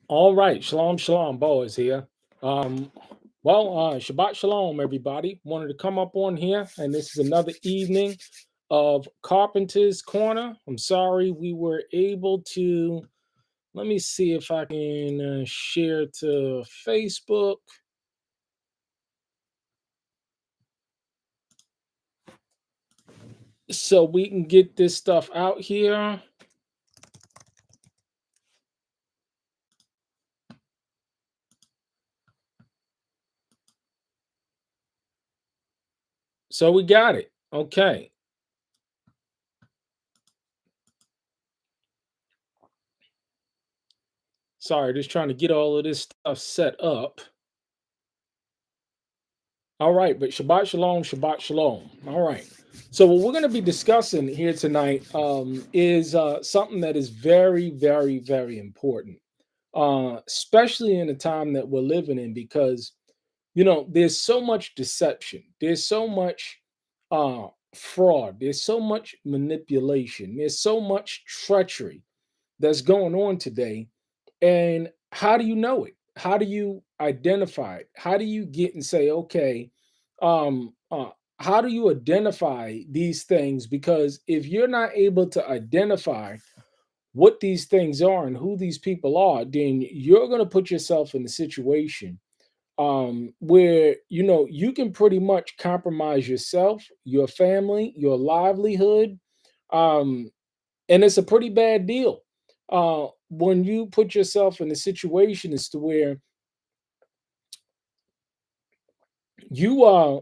All right, shalom, shalom, Boaz here. Um, Shabbat shalom, everybody. Wanted to come up on here, and this is another evening of Carpenters Corner. I'm sorry we were able to. Let me see if I can share to Facebook so we can get this stuff out here. So we got it. Okay. Sorry, just trying to get all of this stuff set up. All right, but Shabbat Shalom, Shabbat Shalom. All right. So what we're going to be discussing here tonight is something that is very, very, very important, especially in the time that we're living in, because there's so much deception, there's so much fraud, there's so much manipulation, there's so much treachery that's going on today. And how do you know it? How do you identify it? How do you get and say, okay, um, uh, how do you identify these things? Because if you're not able to identify what these things are and who these people are, then you're going to put yourself in a situation where you can pretty much compromise yourself, your family, your livelihood, um, and it's a pretty bad deal when you put yourself in a situation as to where you are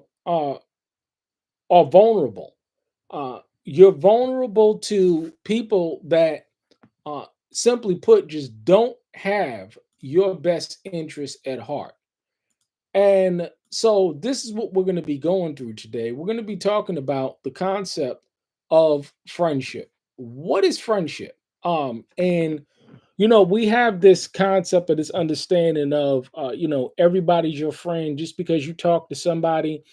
vulnerable. You're vulnerable to people that, simply put, just don't have your best interest at heart. And so, this is what we're going to be going through today. We're going to be talking about the concept of friendship. What is friendship? And we have this concept of this understanding of, everybody's your friend. Just because you talk to somebody,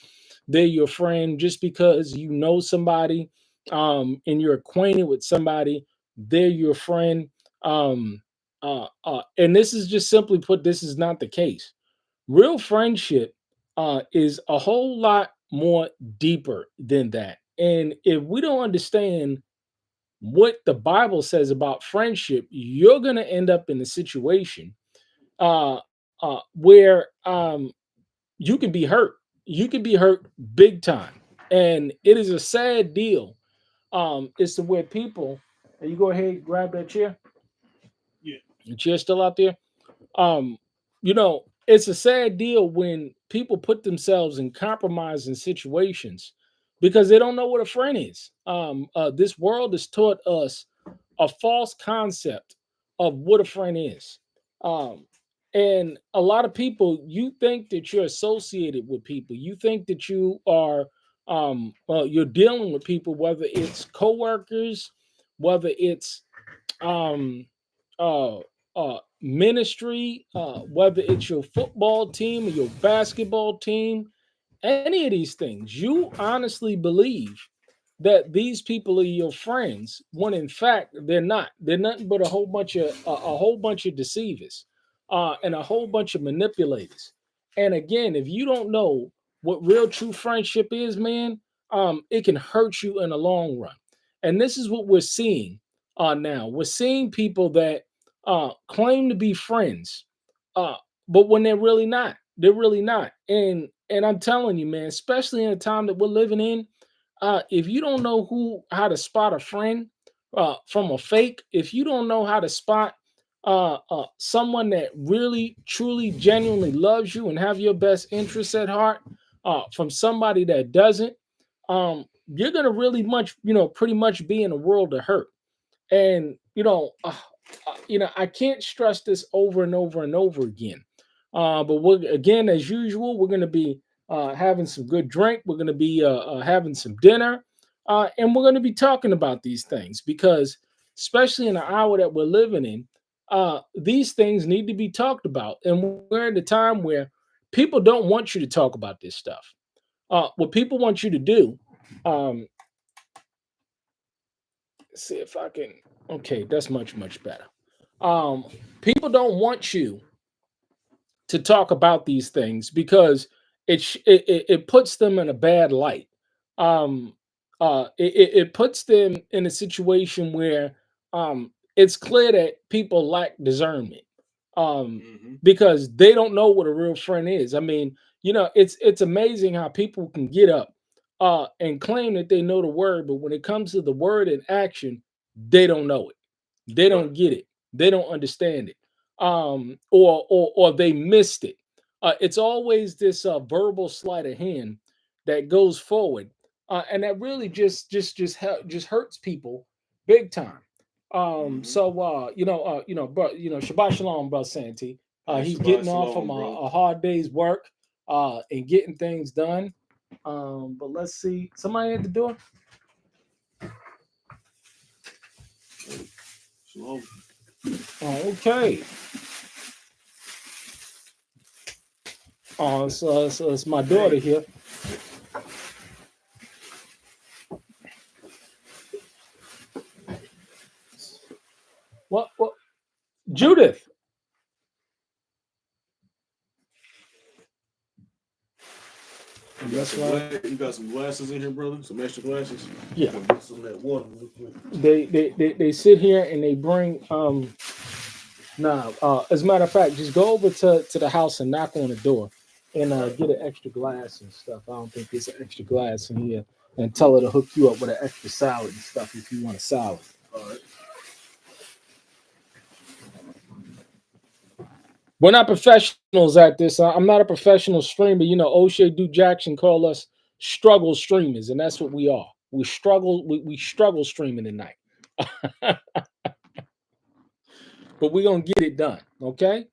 they're your friend. Just because you know somebody, and you're acquainted with somebody, they're your friend. And this is just simply put, this is not the case. Real friendship is a whole lot more deeper than that. And if we don't understand what the Bible says about friendship, you're going to end up in a situation where you can be hurt. You can be hurt big time. And it is a sad deal. It's to where people, and you go ahead and grab that chair. Yeah. The chair's still out there. um it's a sad deal when people put themselves in compromising situations because they don't know what a friend is. This world has taught us a false concept of what a friend is. um and a lot of people, you think that you're associated with people, you think that you are, you're dealing with people, whether it's coworkers, whether it's um uh ministry, whether it's your football team or your basketball team, any of these things, you honestly believe that these people are your friends, when in fact they're not. They're nothing but a whole bunch of deceivers, and a whole bunch of manipulators. And again, if you don't know what real true friendship is, man, it can hurt you in the long run. And this is what we're seeing now. We're seeing people that claim to be friends, uh, but when they're really not, they're really not. And I'm telling you, man, especially in the time that we're living in, if you don't know how to spot a friend from a fake, if you don't know how to spot someone that really, truly, genuinely loves you and have your best interests at heart, from somebody that doesn't, you're gonna really much, pretty much be in a world of hurt. And I can't stress this over and over and over again. But we're, again, as usual, we're going to be having some good drink. We're going to be having some dinner, and we're going to be talking about these things because, especially in the hour that we're living in, these things need to be talked about. And we're at a time where people don't want you to talk about this stuff. What people want you to do, um, see if I can. Okay, that's much, much better. Um, People don't want you to talk about these things because it puts them in a bad light. Um, it puts them in a situation where it's clear that people lack discernment um, Hmm. because they don't know what a real friend is. I mean, it's amazing how people can get up and claim that they know the word, but when it comes to the word in action, they don't know it. They Right. don't get it. They don't understand it. Or they missed it. It's always this verbal sleight of hand that goes forward, and that really just hurts people big time. Hmm. But Shabbat Shalom, bro Santi. Hey, He's Shabbat getting off Shalom, from bro. a hard day's work and getting things done. But let's see. Somebody at the door. Hey, Shalom. Okay. So it's my daughter Hey, here. What? Judith. you got That's some right. glass. You got some glasses in here, brother. Some extra glasses. Yeah. Gonna get some of that water real quick. They sit here and they bring as a matter of fact, just go over to the house and knock on the door and All right. get an extra glass and stuff. I don't think there's an extra glass in here. And tell her to hook you up with an extra salad and stuff if you want a salad. All right. We're not professionals at this. I'm not a professional streamer. O'Shea Du Jackson call us struggle streamers, and that's what we are. We struggle. We struggle streaming tonight, but we're gonna get it done. Okay.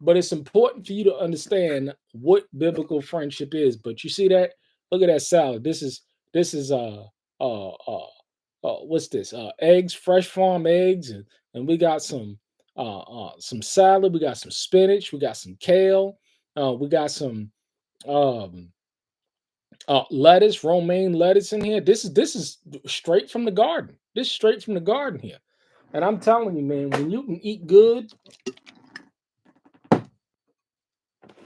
But it's important for you to understand what biblical friendship is. But you see that? Look at that salad. This is what's this? Eggs, fresh farm eggs, and we got some salad. We got some spinach. We got some kale. We got some um lettuce, romaine lettuce in here. This is straight from the garden. This is straight from the garden here. And I'm telling you, man, when you can eat good,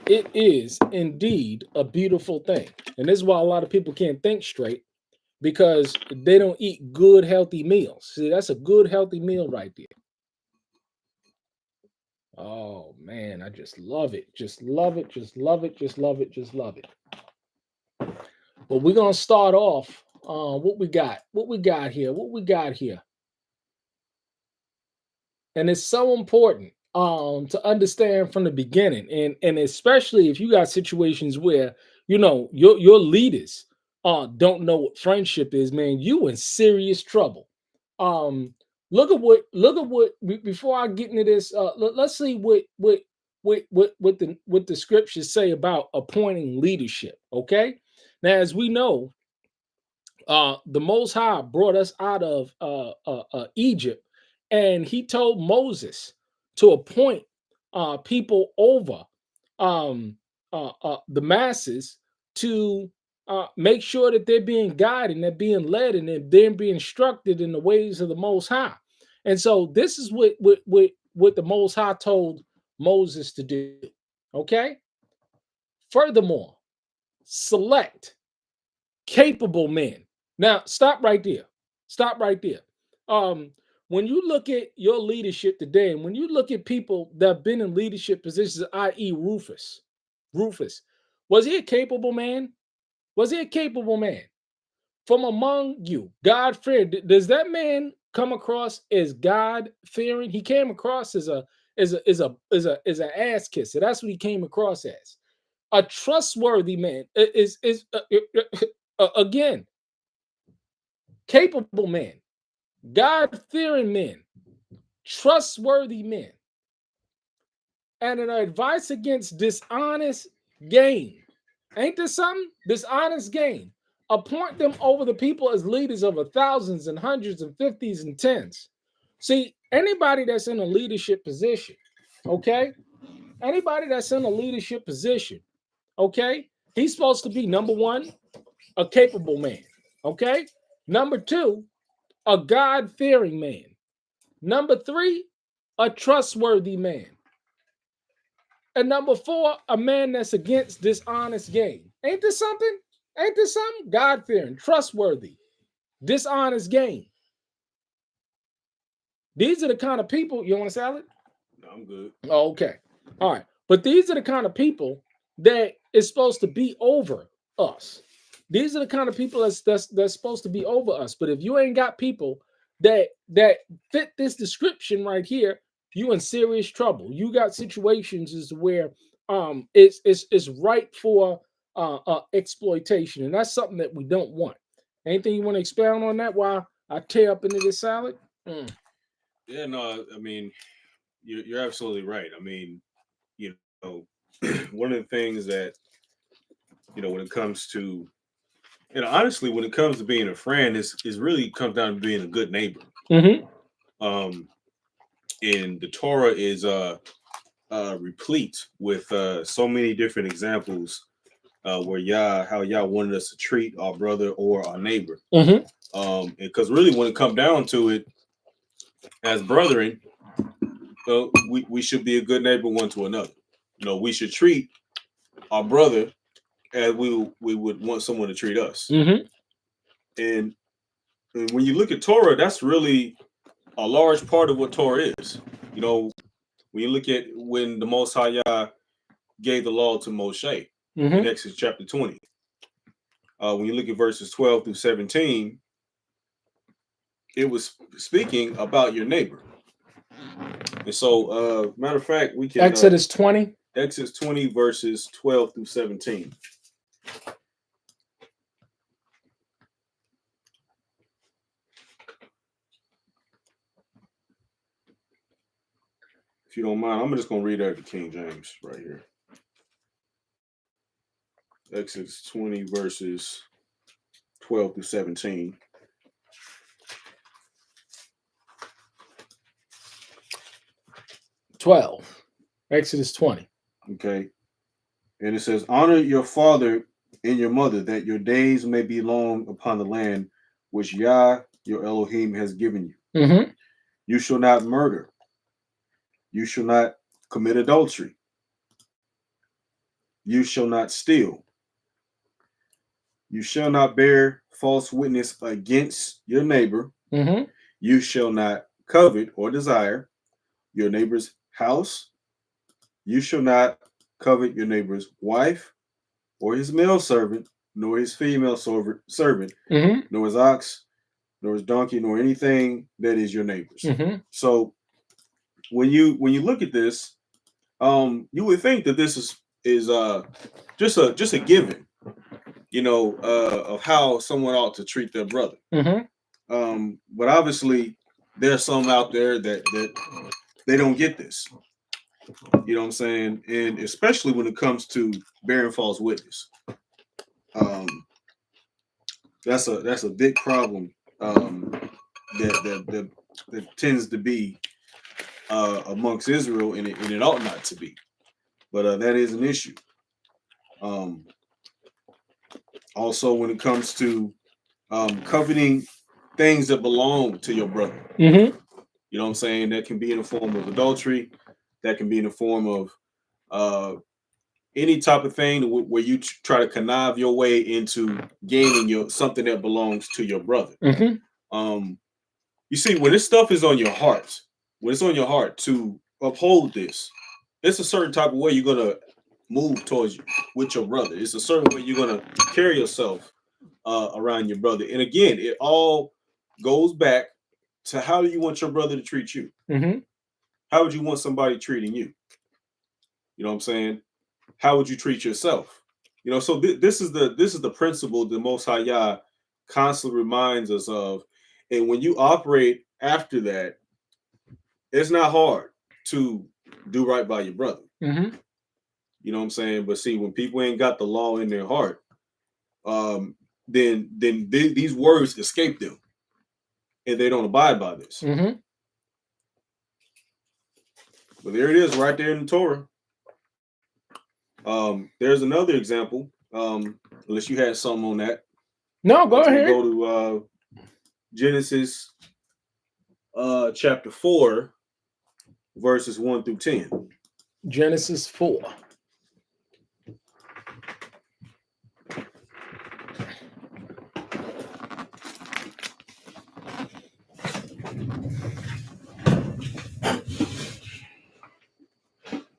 it is indeed a beautiful thing. And this is why a lot of people can't think straight because they don't eat good, healthy meals. See, that's a good, healthy meal right there. Oh man, I just love it. Just love it. Just love it. Just love it. Just love it. But we're gonna start off. What we got? What we got here? What we got here? And it's so important to understand from the beginning, and especially if you got situations where your leaders don't know what friendship is, man, you in serious trouble. um before I get into this, let's see what the scriptures say about appointing leadership. Okay, now as we know, the Most High brought us out of Egypt, and He told Moses to appoint people over the masses to make sure that they're being guided and they're being led and they're being instructed in the ways of the Most High. And so this is what the Most High told Moses to do. Okay. Furthermore, select capable men. Now, stop right there. Stop right there. Um, when you look at your leadership today, and when you look at people that have been in leadership positions, i.e., Rufus, was he a capable man? Was he a capable man? From among you, God fearing. Does that man come across as God fearing? He came across as as an ass kisser. That's what he came across as. A trustworthy man again, capable men, God fearing men, trustworthy men, and an advice against dishonest gain. Ain't this something? Dishonest gain. Appoint them over the people as leaders over thousands and hundreds and fifties and tens. See, anybody that's in a leadership position, okay? Anybody that's in a leadership position, okay? He's supposed to be number one, a capable man, okay? Number two, a God fearing man. Number three, a trustworthy man. And number 4, a man that's against dishonest gain. Ain't this something? Ain't this something? God-fearing, trustworthy, dishonest gain. These are the kind of people, you want a salad? No, I'm good. Oh, okay. All right. But these are the kind of people that is supposed to be over us. These are the kind of people that's supposed to be over us. But if you ain't got people that fit this description right here, you in serious trouble. You got situations is where it's ripe for exploitation, and that's something that we don't want. Anything you want to expound on that while I tear up into this salad? Yeah, no, I mean, you're absolutely right. I mean, you know, one of the things that, when it comes to, honestly, when it comes to being a friend, is really comes down to being a good neighbor. Mm-hmm. Um, and the Torah is replete with so many different examples where how Yah wanted us to treat our brother or our neighbor. Mm-hmm. Because really, when it comes down to it, as brethren, we should be a good neighbor one to another. We should treat our brother as we would want someone to treat us. Mm-hmm. And when you look at Torah, that's really a large part of what Torah is. When you look at when the Most High Yah gave the law to Moshe in Exodus chapter 20, when you look at verses 12 through 17, it was speaking about your neighbor. And so, matter of fact, we can Exodus 20. Exodus 20 verses 12 through 17. If you don't mind, I'm just going to read out the King James right here. Exodus 20 verses 12 through 17. Exodus 20. Okay. And it says, honor your father and your mother, that your days may be long upon the land which Yah, your Elohim, has given you. Mm-hmm. You shall not murder. You shall not commit adultery. You shall not steal. You shall not bear false witness against your neighbor. Mm-hmm. You shall not covet or desire your neighbor's house. You shall not covet your neighbor's wife or his male servant, nor his female servant, Mm-hmm. nor his ox, nor his donkey, nor anything that is your neighbor's. Mm-hmm. So when you look at this, you would think that this is just a given, of how someone ought to treat their brother. Mm-hmm. But obviously, there's some out there that they don't get this. You know what I'm saying? And especially when it comes to bearing false witness. That's a big problem that tends to be amongst Israel, and it ought not to be. But that is an issue. Also, when it comes to coveting things that belong to your brother. Mm-hmm. You know what I'm saying? That can be in the form of adultery. That can be in the form of any type of thing where you try to connive your way into gaining something that belongs to your brother. Mm-hmm. You see, when this stuff is on your heart, when it's on your heart to uphold this, it's a certain type of way you're gonna move towards with your brother. It's a certain way you're gonna carry yourself around your brother. And again, it all goes back to how do you want your brother to treat you? Mm-hmm. How would you want somebody treating you? You know what I'm saying? How would you treat yourself? So this is the principle the Most High Yah constantly reminds us of. And when you operate after that, it's not hard to do right by your brother. Mm-hmm. You know what I'm saying? But see, when people ain't got the law in their heart, then these words escape them, and they don't abide by this. Mm-hmm. But there it is, right there in the Torah. There's another example. Unless you had something on that. No, go ahead. Go to Genesis chapter 4. verses 1 through 10. Genesis 4.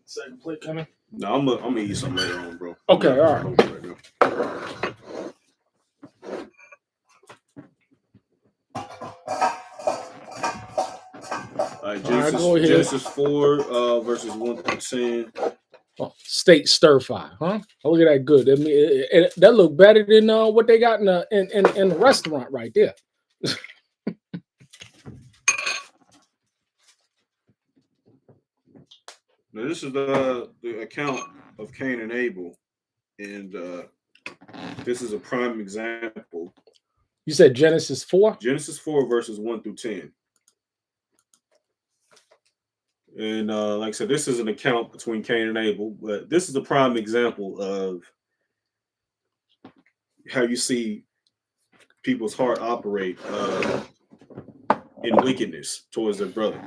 Second plate coming. No, I'm gonna eat something later on, bro. Okay, all right. All right, go ahead. Genesis 4, verses 1 through 10. Oh, steak stir fry, huh? Oh, look at that good. I mean, that look better than what they got in the restaurant right there. Now, this is the account of Cain and Abel, and this is a prime example. You said Genesis 4? Genesis 4, verses 1 through 10. And like I said, this is an account between Cain and Abel, but this is a prime example of how you see people's heart operate in wickedness towards their brother.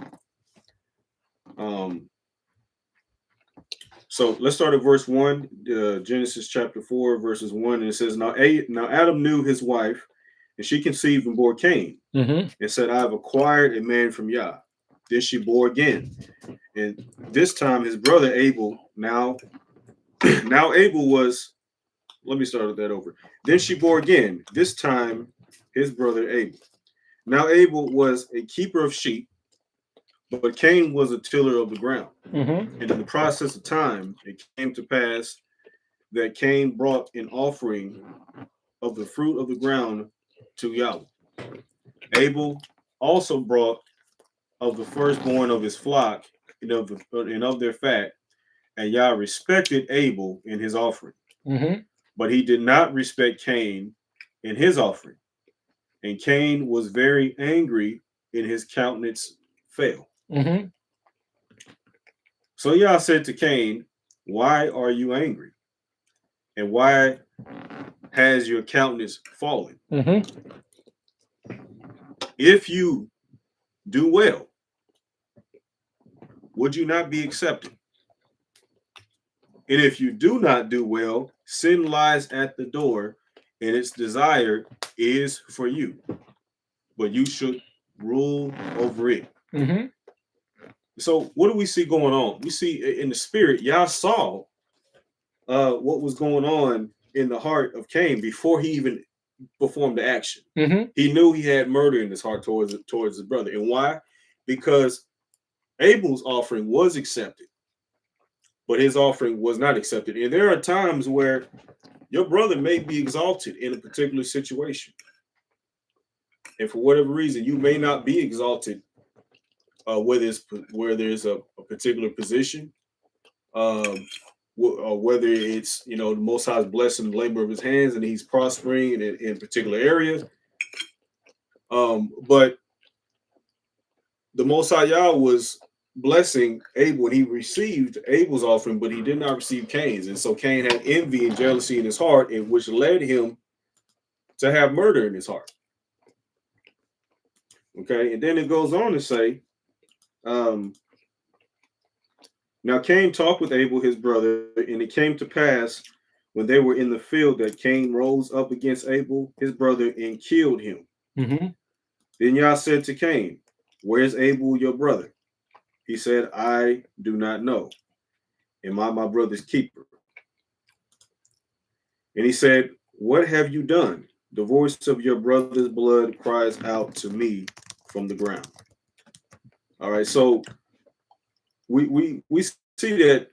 So let's start at verse 1, Genesis chapter 4, verses 1. And it says, Now Adam knew his wife, and she conceived and bore Cain, and said, I have acquired a man from Yah. Then she bore again. And this time his brother Abel, now Abel was, let me start with that over. Then she bore again, this time his brother Abel. Now Abel was a keeper of sheep, but Cain was a tiller of the ground. And in the process of time, it came to pass that Cain brought an offering of the fruit of the ground to Yahweh. Abel also brought of the firstborn of his flock and of their fat, and Yah respected Abel in his offering. But he did not respect Cain in his offering. And Cain was very angry, and his countenance fell. So Yah said to Cain, Why are you angry? And why has your countenance fallen? If you do well, would you not be accepted? And if you do not do well, sin lies at the door, and its desire is for you, but you should rule over it. So what do we see going on? We see in the spirit, Yah saw what was going on in the heart of Cain before he even performed the action. He knew he had murder in his heart towards his brother. And why? Because Abel's offering was accepted, but his offering was not accepted. And there are times where your brother may be exalted in a particular situation. And for whatever reason, you may not be exalted where there's a particular position, or whether it's, the Most High's blessing the labor of his hands and he's prospering in a particular area. But the Most High Yah was blessing Abel, and he received Abel's offering, but he did not receive Cain's. And so Cain had envy and jealousy in his heart, and which led him to have murder in his heart. Okay, and then it goes on to say, now Cain talked with Abel, his brother, and it came to pass when they were in the field that Cain rose up against Abel, his brother, and killed him. Then Yah said to Cain, Where's Abel, your brother? He said, I do not know. Am I my brother's keeper? And he said, What have you done? The voice of your brother's blood cries out to me from the ground. All right, so we see that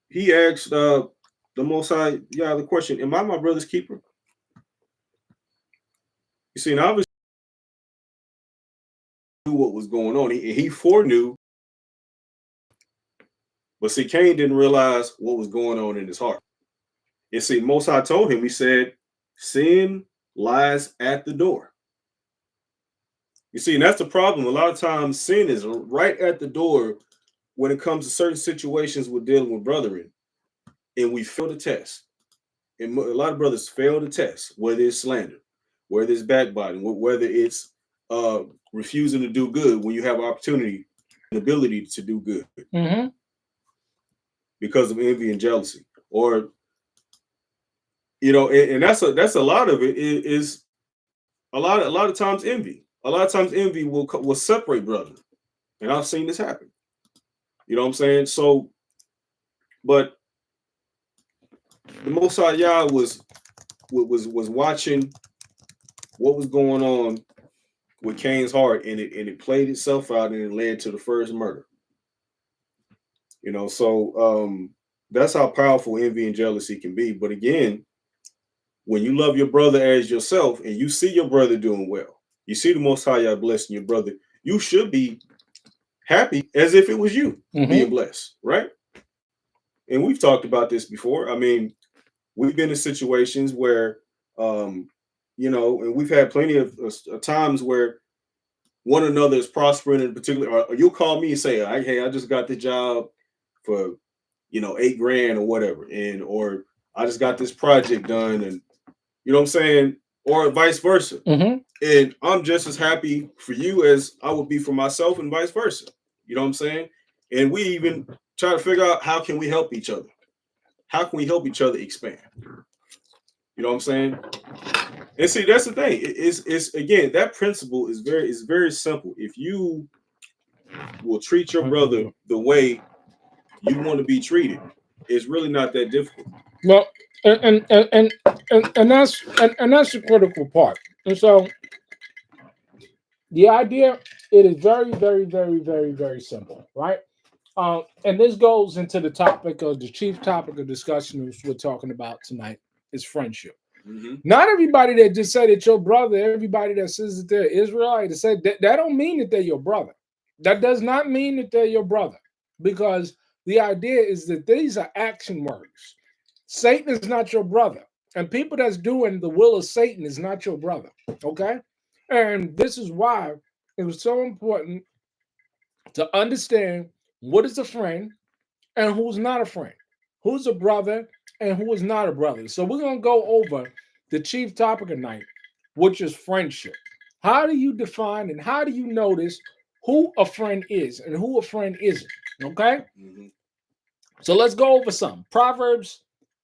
he asked the Most High, the question, am I my brother's keeper? You see, and obviously he knew what was going on. He foreknew, but see, Cain didn't realize what was going on in his heart. And see, Most High told him, he said, sin lies at the door. You see, and that's the problem. A lot of times sin is right at the door when it comes to certain situations we're dealing with brethren, and we fail the test. And a lot of brothers fail the test, whether it's slander, whether it's backbiting, whether it's refusing to do good when you have opportunity ability to do good Mm-hmm. because of envy and jealousy, or and that's a lot of it is a lot of times envy. A lot of times envy will separate brothers, and I've seen this happen. You know what I'm saying? So, but the Most High Yah was watching what was going on with Cain's heart, and it played itself out, and it led to the first murder. So that's how powerful envy and jealousy can be. But again, when you love your brother as yourself, and you see your brother doing well, you see the Most High Yah blessing your brother, you should be happy as if it was you being Mm-hmm. blessed, right? And we've talked about this before. I mean, we've been in situations where, and we've had plenty of times where one another is prospering in particular, or you'll call me and say, hey, I just got the job for, 8 grand or whatever. Or I just got this project done, and you know what I'm saying? Or vice versa. Mm-hmm. And I'm just as happy for you as I would be for myself, and vice versa. You know what I'm saying? And we even try to figure out, how can we help each other? How can we help each other expand? You know what I'm saying? And see, that's the thing. It's again, that principle is very simple. If you will treat your brother the way you want to be treated, it's really not that difficult. Well, and that's the critical part. And so the idea, it is very, very, very, very, very simple, right? And this goes into the topic of the chief topic of discussion which we're talking about tonight is friendship. Mm-hmm. Not everybody that just said that your brother, everybody that says that they're Israelite, that said that don't mean that they're your brother. That does not mean that they're your brother, because the idea is that these are action words. Satan is not your brother, and people that's doing the will of Satan is not your brother. Okay, and this is why it was so important to understand what is a friend and who's not a friend, who's a brother and who is not a brother. So we're going to go over the chief topic of night, which is friendship. How do you define and how do you notice who a friend is and who a friend isn't? Okay? Mm-hmm. So let's go over some. Proverbs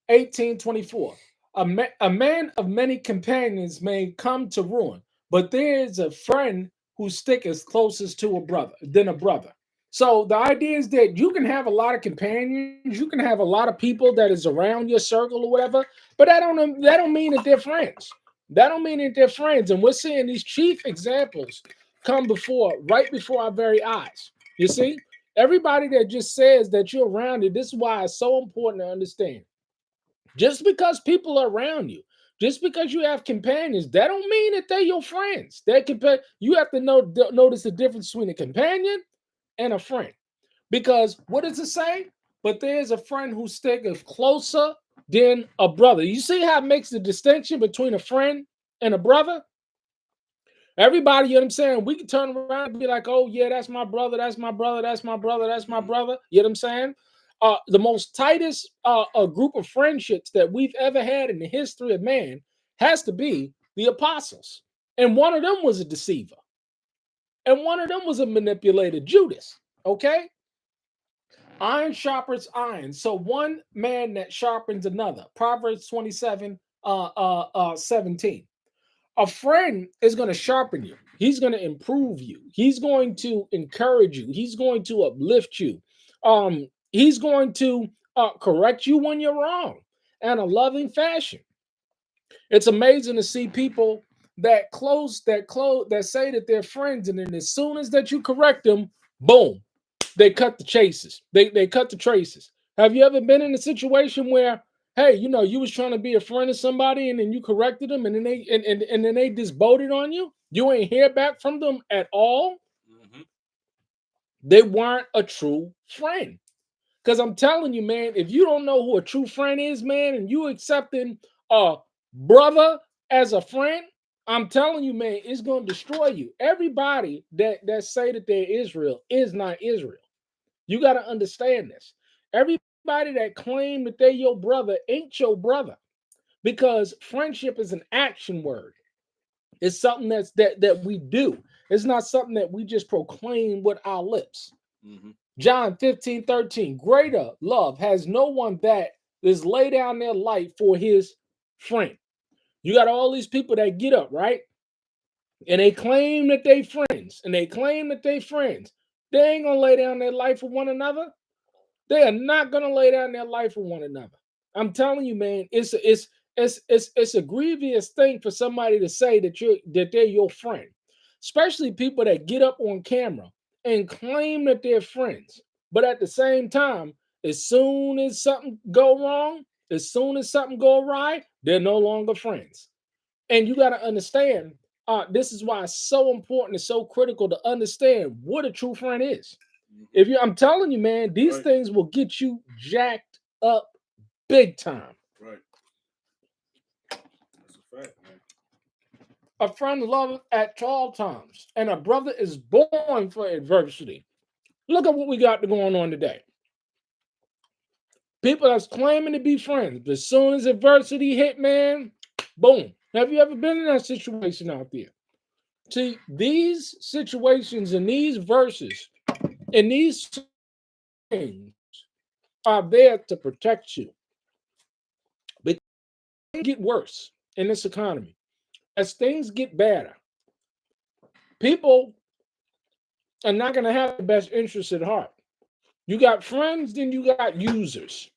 18:24. A man of many companions may come to ruin, but there is a friend who sticketh closest to a brother than a brother. So the idea is that you can have a lot of companions, you can have a lot of people that is around your circle or whatever, but that don't mean that they're friends. That don't mean that they're friends. And we're seeing these chief examples come right before our very eyes. You see, everybody that just says that you're around it, this is why it's so important to understand. Just because people are around you, just because you have companions, that don't mean that they're your friends. You have to notice the difference between a companion and a friend. Because what does it say? But there's a friend who sticketh closer than a brother. You see how it makes the distinction between a friend and a brother? Everybody, you know what I'm saying? We can turn around and be like, oh, yeah, that's my brother, that's my brother, that's my brother, that's my brother. You know what I'm saying? The most tightest group of friendships that we've ever had in the history of man has to be the apostles. And one of them was a deceiver. And one of them was a manipulator, Judas. Okay? Iron sharpens iron. So one man that sharpens another. Proverbs 27, 17. A friend is going to sharpen you. He's going to improve you. He's going to encourage you. He's going to uplift you. He's going to correct you when you're wrong in a loving fashion. It's amazing to see people that say that they're friends, and then as soon as that you correct them, boom, they cut the chases. They cut the traces. Have you ever been in a situation where, hey, you was trying to be a friend of somebody and then you corrected them and then they just bolted on you? You ain't hear back from them at all. Mm-hmm. They weren't a true friend. Because I'm telling you, man, if you don't know who a true friend is, man, and you accepting a brother as a friend, I'm telling you, man, it's going to destroy you. Everybody that say that they're Israel is not Israel. You got to understand this. Everybody that claim that they're your brother ain't your brother, because friendship is an action word. It's something that we do. It's not something that we just proclaim with our lips. Mm-hmm. John 15:13. Greater love has no one that is lay down their life for his friend. You got all these people that get up, right? And they claim that they friends, and they claim that they friends. They ain't gonna lay down their life for one another. They are not gonna lay down their life for one another. I'm telling you, man, it's a grievous thing for somebody to say that they're your friend, especially people that get up on camera and claim that they're friends. But at the same time, as soon as something go wrong, as soon as something go awry, they're no longer friends. And you got to understand, this is why it's so important, it's so critical to understand what a true friend is. Mm-hmm. If you, I'm telling you, man, these Right. things will get you jacked up big time. Right. That's a fact, man. A friend loveth at all times, and a brother is born for adversity. Look at what we got going on today. People that's claiming to be friends, but as soon as adversity hit, man, boom. Have you ever been in that situation out there? See, these situations and these verses and these things are there to protect you. But things get worse in this economy. As things get better, people are not going to have the best interests at heart. You got friends, then you got users.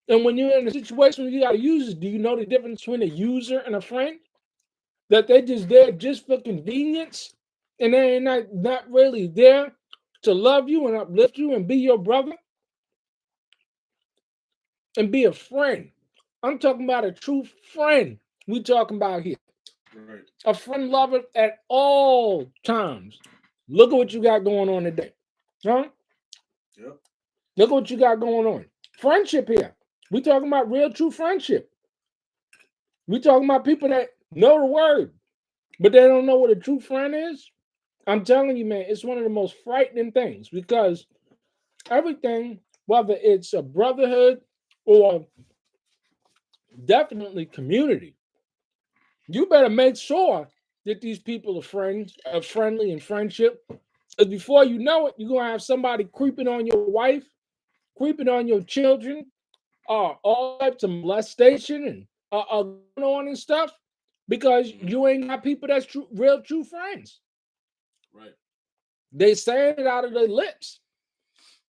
And when you're in a situation where you got users, do you know the difference between a user and a friend? That they just there just for convenience, and they ain't not really there to love you and uplift you and be your brother and be a friend. I'm talking about a true friend. We talking about here. Right. A friend lover at all times. Look at what you got going on today. Huh? Yep. Look at what you got going on. Friendship here. We talking about real true friendship. We talking about people that know the word, but they don't know what a true friend is. I'm telling you, man, it's one of the most frightening things because everything, whether it's a brotherhood or definitely community, you better make sure that these people are friends, are friendly and friendship. Because before you know it, you're gonna have somebody creeping on your wife, creeping on your children, all types of molestation and going on and stuff, because Mm-hmm. you ain't got people that's true, real true friends. Right. They saying it out of their lips,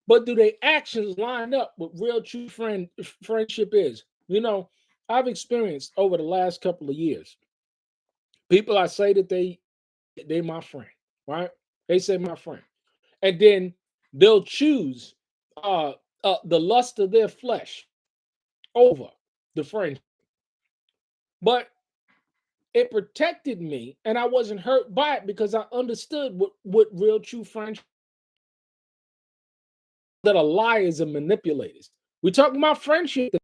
but do their actions line up with real true friendship is? You know, I've experienced over the last couple of years, people I say that they my friend, right? They say my friend, and then they'll choose uh, the lust of their flesh over the friend. But it protected me, and I wasn't hurt by it because I understood what real true friendship that are liars and manipulators. We're talking about friendship,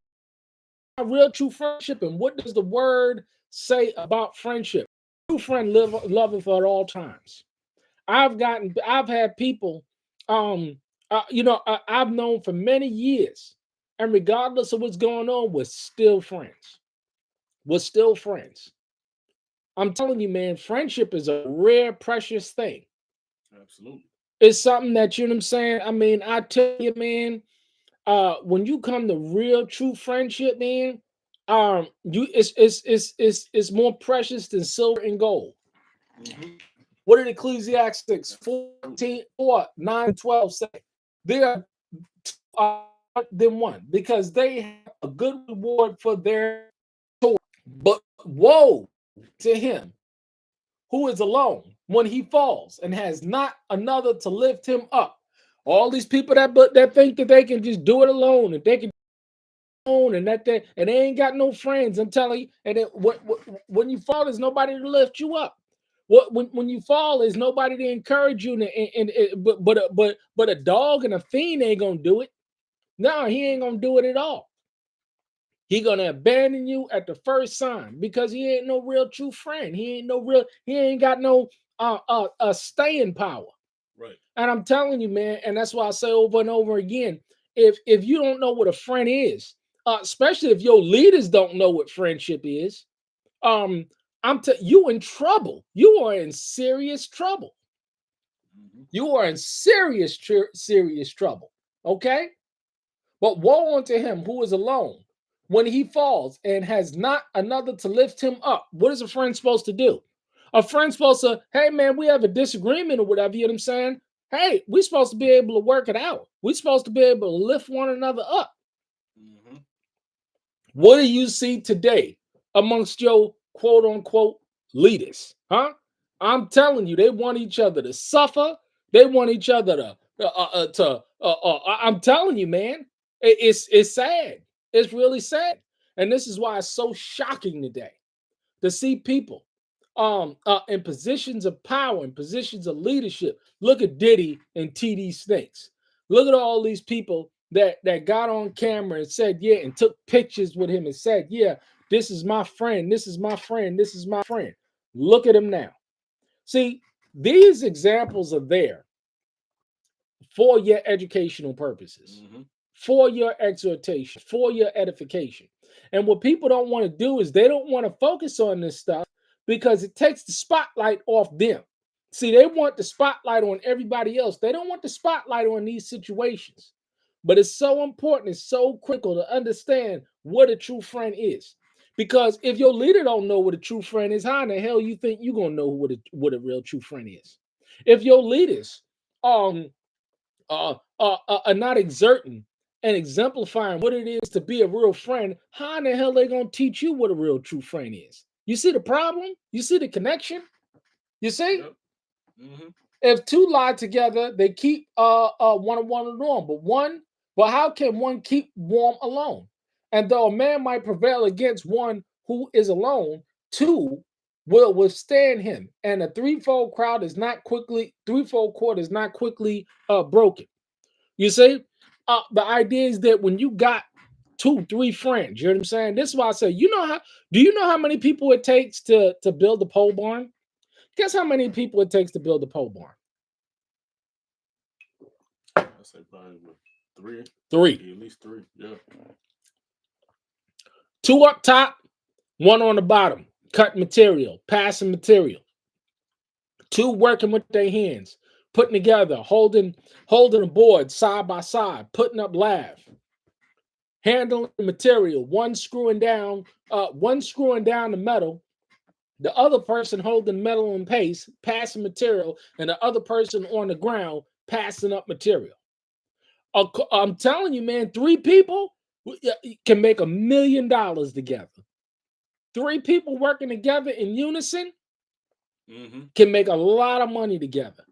real true friendship, and what does the word say about friendship? True friend loveth at all times. I've had people, I've known for many years, and regardless of what's going on, we're still friends. We're still friends. I'm telling you, man, friendship is a rare, precious thing. Absolutely. It's something that, you know what I'm saying? I mean, I tell you, man, when you come to real true friendship, man, you it's more precious than silver and gold. Mm-hmm. What did Ecclesiastes Absolutely. 14, 4, 9, 12 say? They are than one because they have a good reward for their toil. But woe to him who is alone when he falls and has not another to lift him up. All these people that think that they can just do it alone and they can and they ain't got no friends. I'm telling you, and when you fall, there's nobody to lift you up. When you fall, there's nobody to encourage you. But a dog and a fiend ain't gonna do it. No, he ain't gonna do it at all. He gonna abandon you at the first sign because he ain't no real true friend. He ain't got no staying power. Right. And I'm telling you, man, and that's why I say over and over again, if you don't know what a friend is, especially if your leaders don't know what friendship is, um, you in trouble. You are in serious trouble. Mhm. You are in serious trouble. Okay? But woe unto him who is alone when he falls and has not another to lift him up. What is a friend supposed to do? A friend's supposed to, hey man, we have a disagreement or whatever, you know what I'm saying? Hey, we're supposed to be able to work it out. We're supposed to be able to lift one another up. Mhm. What do you see today amongst your quote unquote leaders? Huh? I'm telling you, they want each other to suffer. They want each other I'm telling you, man, it's sad. It's really sad, and this is why it's so shocking today to see people in positions of power and positions of leadership. Look at Diddy and TD Snakes. Look at all these people that got on camera and said, yeah, and took pictures with him and said, yeah, this is my friend, this is my friend, this is my friend. Look at him now. See, these examples are there for your educational purposes, Mhm. for your exhortation, for your edification. And what people don't want to do is they don't want to focus on this stuff because it takes the spotlight off them. See, they want the spotlight on everybody else. They don't want the spotlight on these situations. But it's so important, it's so critical to understand what a true friend is. Because if your leader don't know what a true friend is, how in the hell you think you're gonna know what a real true friend is? If your leaders um are not exerting and exemplifying what it is to be a real friend, how in the hell they gonna teach you what a real true friend is? You see the problem? You see the connection? You see? Yep. Mhm. If two lie together, they keep one warm. But how can one keep warm alone? And though a man might prevail against one who is alone, two will withstand him. And a threefold cord is not quickly broken. You see, the idea is that when you got two, three friends, you know what I'm saying? This is why I say, do you know how many people it takes to build a pole barn? Guess how many people it takes to build a pole barn? I say probably what, three, Three. at least three. Yeah. Two up top, one on the bottom, cut material, passing material. Two working with their hands, putting together, holding a board side by side, putting up lav, handling the material, one screwing down the metal, the other person holding metal in pace, passing material, and the other person on the ground passing up material. I'm telling you, man, three people can make $1 million together. Three people working together in unison Mhm. can make a lot of money together.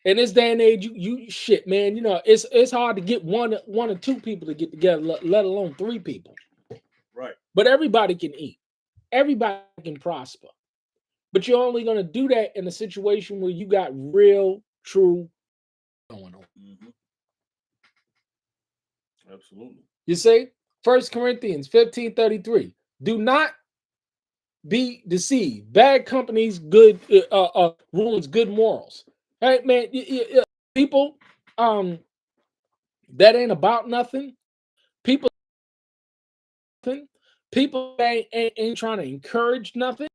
In this day and age, you shit, man. You know it's hard to get one or two people to get together, let alone three people. Right. But everybody can eat. Everybody can prosper. But you're only going to do that in a situation where you got real, true going on. Mhm. Absolutely. You see, 1 Corinthians 15:33. Do not be deceived. Bad companies, good ruins good morals. Hey man, people that ain't about nothing. People, people ain't trying to encourage nothing.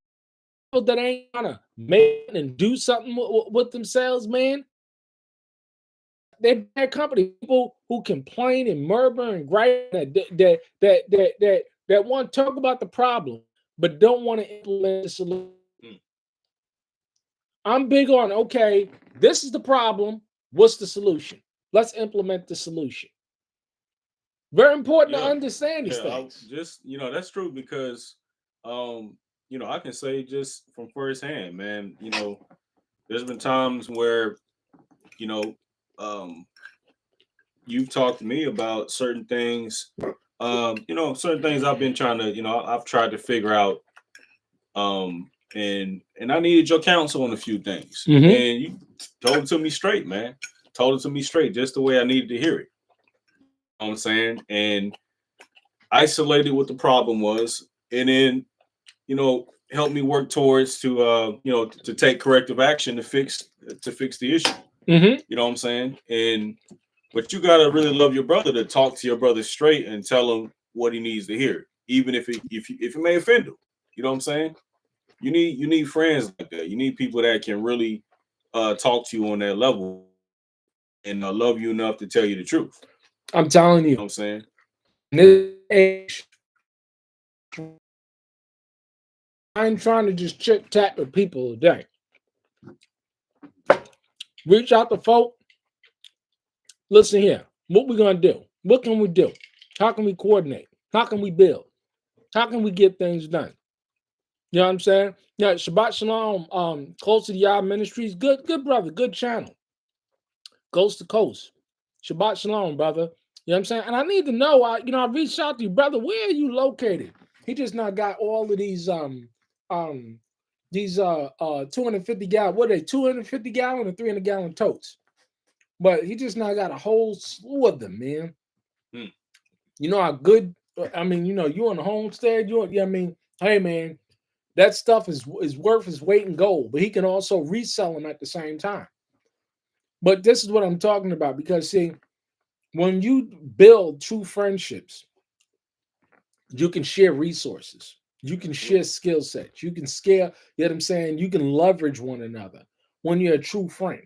People that ain't trying to make and do something with themselves, man. They're bad company. People who complain and murmur and gripe that want to talk about the problem, but don't want to implement the solution. Mm. I'm big on, okay, this is the problem. What's the solution? Let's implement the solution. Very important to Yeah. understand these Yeah. things. That's true because, um, I can say just from firsthand, man. There's been times where, you know, um, you've talked to me about certain things. Certain things I've been trying to, I've tried to figure out. And I needed your counsel on a few things, Mm-hmm. and you told it to me straight, man. Told it to me straight, just the way I needed to hear it. You know what I'm saying, and isolated what the problem was, and then help me work towards to take corrective action to fix the issue. Mm-hmm. You know what I'm saying? But you gotta really love your brother to talk to your brother straight and tell him what he needs to hear, even if it may offend him. You know what I'm saying? You need friends like that. You need people that can really talk to you on that level and love you enough to tell you the truth. I'm telling You you, know what I'm saying? in this age, I'm trying to just chit chat with people today. Reach out to folk. Listen here. What we gonna do? What can we do? How can we coordinate? How can we build? How can we get things done? You know what I'm saying? Yeah, Shabbat Shalom, Close to the Yah Ministries, good brother, good channel, coast to coast. Shabbat Shalom, brother. You know what I'm saying? And I need to know, I reached out to you, brother. Where are you located? He just not got all of these 250 gallon, what are they, 250 gallon or 300-gallon totes. But he just not got a whole slew of them, man. Hmm. You know how good, I mean, you on the homestead, I mean, hey man, that stuff is worth its weight in gold, but he can also resell them at the same time. But this is what I'm talking about because see, when you build true friendships, you can share resources, you can Yeah. share skill sets, you can scale, you know what I'm saying? You can leverage one another when you're a true friend.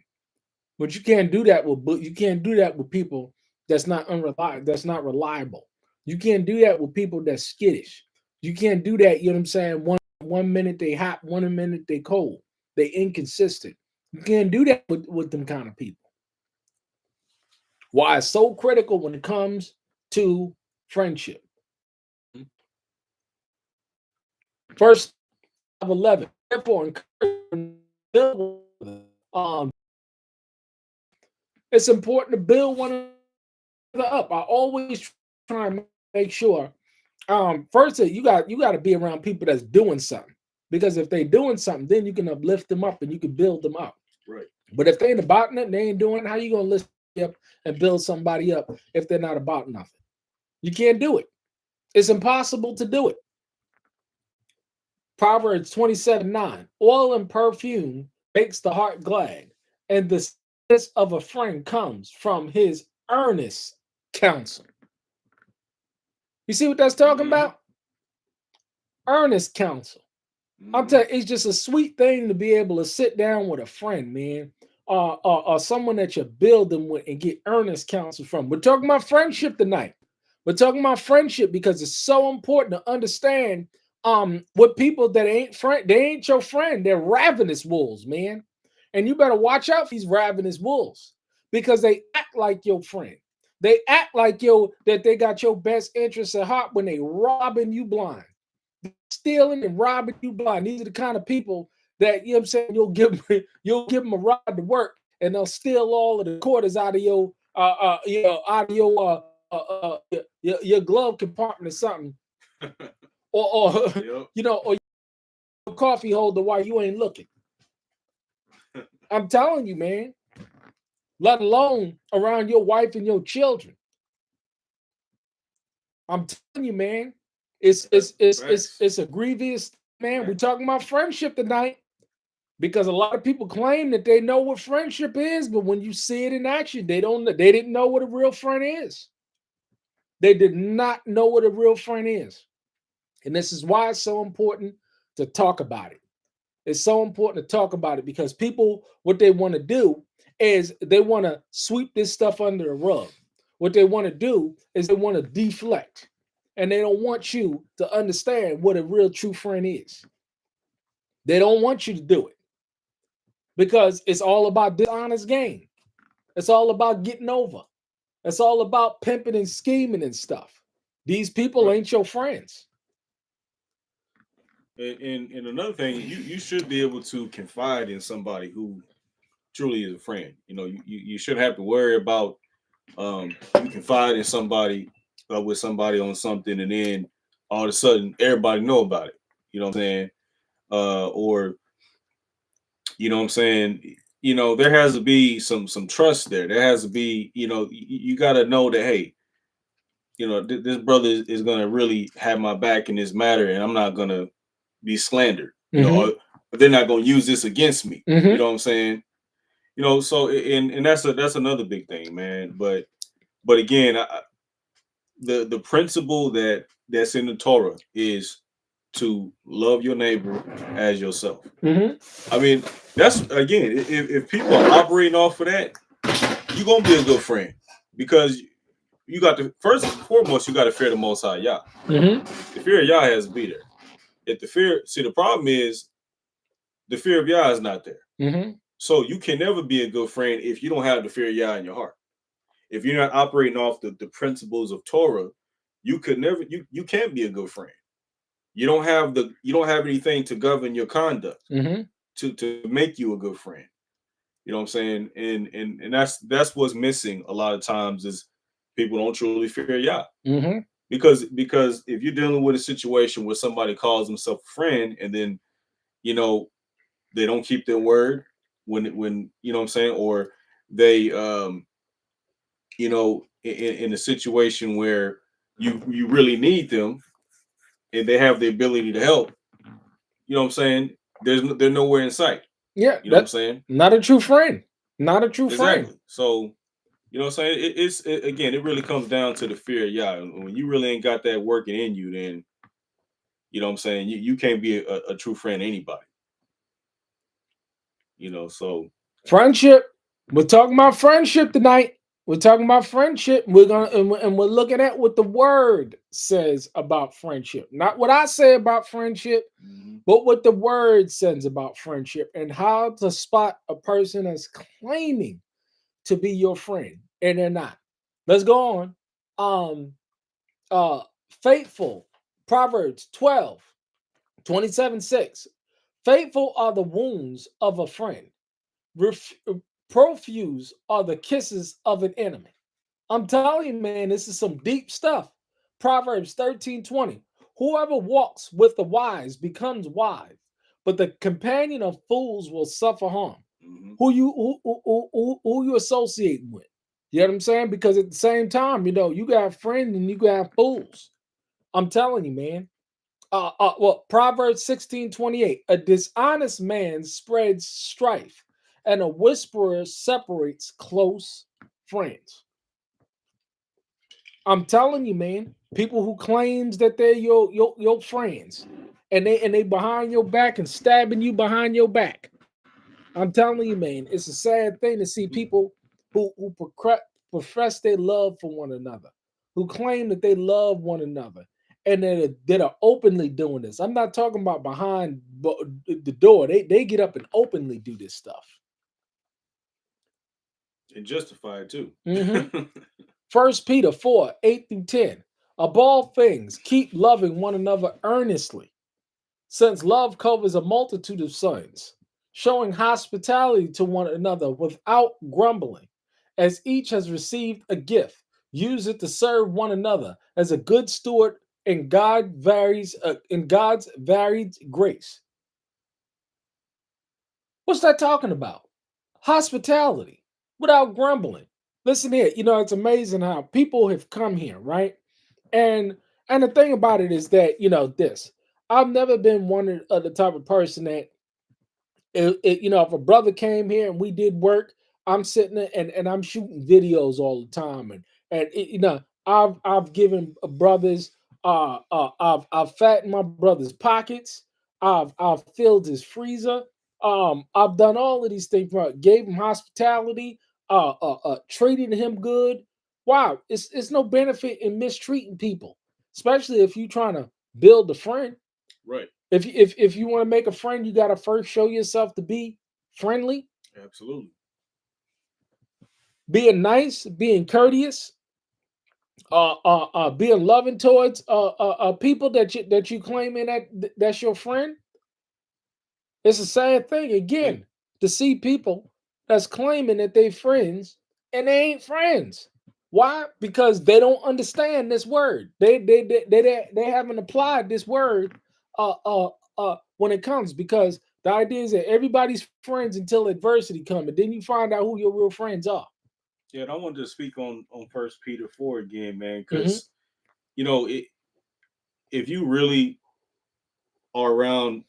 But you can't do that with people that's not unreliable, that's not reliable. You can't do that with people that's skittish. You can't do that, you know what I'm saying? One minute they hot, one minute they cold. They inconsistent. You can't do that with them kind of people. Why it's so critical when it comes to friendship. Mhm. First 11. Therefore, um, it's important to build one another up. I always try and make sure. First, you got to be around people that's doing something because if they're doing something, then you can uplift them up and you can build them up. Right. But if they ain't about nothing, they ain't doing. How you gonna lift up and build somebody up if they're not about nothing? You can't do it. It's impossible to do it. Proverbs 27:9. Oil and perfume makes the heart glad, and the sense of a friend comes from his earnest counsel. You see what that's talking Mm-hmm. about? Earnest counsel. I'm Mm-hmm. telling you, it's just a sweet thing to be able to sit down with a friend, man, or someone that you're building with and get earnest counsel from. We're talking about friendship tonight. We're talking about friendship because it's so important to understand with people that ain't friend, they ain't your friend. They're ravenous wolves, man. And you better watch out for these ravenous wolves because they act like your friend. They act like that they got your best interests at heart when they robbing you blind, stealing and robbing you blind. These are the kind of people that you know what I'm saying you'll give them a ride to work and they'll steal all of the quarters out of out of your glove compartment or something, or Yep. or your coffee holder while you ain't looking. I'm telling you, man. Let alone around your wife and your children. I'm telling you, man. It's it's it's it's Facts. it's a grievous man. We're Facts. talking about friendship tonight. Because a lot of people claim that they know what friendship is, but when you see it in action, they didn't know what a real friend is. They did not know what a real friend is. And this is why it's so important to talk about it. It's so important to talk about it because people, what they want to do is they want to sweep this stuff under the rug. What they want to do is they want to deflect. And they don't want you to understand what a real true friend is. They don't want you to do it because it's all about dishonest gain. It's all about getting over. It's all about pimping and scheming and stuff. These people Right. ain't your friends. And another thing, you should be able to confide in somebody who truly is a friend. You shouldn't have to worry about you confide in somebody with somebody on something, and then all of a sudden everybody know about it. You know what I'm saying? Or you know what I'm saying? There has to be some trust there. There has to be, you got to know that hey, this brother is gonna really have my back in this matter, and I'm not gonna be slandered. Mm-hmm. Or they're not gonna use this against me. You Mm-hmm. know what I'm saying? So and that's another big thing, man. But again, the principle that's in the Torah is to love your neighbor as yourself. Mm-hmm. I mean, that's again, if people are operating off of that, you're gonna be a good friend because you got to first and foremost, you got to fear the Most High Yah. Mm-hmm. The fear of Yah has to be there. If the fear, see, the problem is the fear of Yah is not there. Mm-hmm. So you can never be a good friend if you don't have the fear of Yah in your heart. If you're not operating off the principles of Torah, you could never you can't be a good friend. You don't have anything to govern your conduct Mm-hmm. to make you a good friend. You know what I'm saying? And that's what's missing a lot of times is people don't truly fear Yah. Mm-hmm. Because if you're dealing with a situation where somebody calls himself a friend and then you know they don't keep their word when you know what I'm saying, or they you know in a situation where you really need them and they have the ability to help, you know what I'm saying, they're nowhere in sight. Yeah, You know what I'm that saying? not a true friend. Not a true friend. Exactly. So you know what I'm saying? Again, it really comes down to the fear of Yah. When you really ain't got that working in you, then you know what I'm saying, you can't be a true friend to anybody. You know, so Friendship. We're talking about friendship tonight. We're talking about friendship. We're looking at what the word says about friendship. Not what I say about friendship, mhm. but what the word says about friendship and how to spot a person as claiming to be your friend and they're not. Let's go on. Um uh Faithful. Proverbs 12:27-6. Faithful are the wounds of a friend. Ref- Profuse are the kisses of an enemy. I'm telling you, man, this is some deep stuff. Proverbs 13:20. Whoever walks with the wise becomes wise, but the companion of fools will suffer harm. Mhm. Who you associate with? You know what I'm saying? Because at the same time, you got friends and you got fools. I'm telling you, man. Well, Proverbs 16:28. A dishonest man spreads strife, and a whisperer separates close friends. I'm telling you, man. People who claims that they're your friends, and they behind your back and stabbing you behind your back. I'm telling you, man. It's a sad thing to see people who profess their love for one another, who claim that they love one another, and that are openly doing this. I'm not talking about behind the door. They get up and openly do this stuff. And justified too. Mm-hmm. First Peter 4:8-10. Above all things, keep loving one another earnestly, since love covers a multitude of sins, showing hospitality to one another without grumbling. As each has received a gift, use it to serve one another as a good steward in God's varied grace. What's that talking about? Hospitality without grumbling. Listen here, it's amazing how people have come here, right? And and the thing about it is that this. I've never been of the type of person that if a brother came here and we did work, I'm sitting there and I'm shooting videos all the time, and I've given brothers I've fattened my brother's pockets, I've filled his freezer, I've done all of these things, bro. Gave him hospitality, treated him good. Wow, it's no benefit in mistreating people, especially if you're trying to build a friend. Right. If you want to make a friend, you got to first show yourself to be friendly, Absolutely. being nice, being courteous, being loving towards people that you claiming that's your friend. It's a sad thing And again to see people that's claiming that they friends and they ain't friends. Why? Because they don't understand this word. They haven't applied this word when it comes, because the idea is that everybody's friends until adversity comes, and then you find out who your real friends are. yeah, and I wanted to speak on First Peter 4 again, man, Hmm. because if you really are around,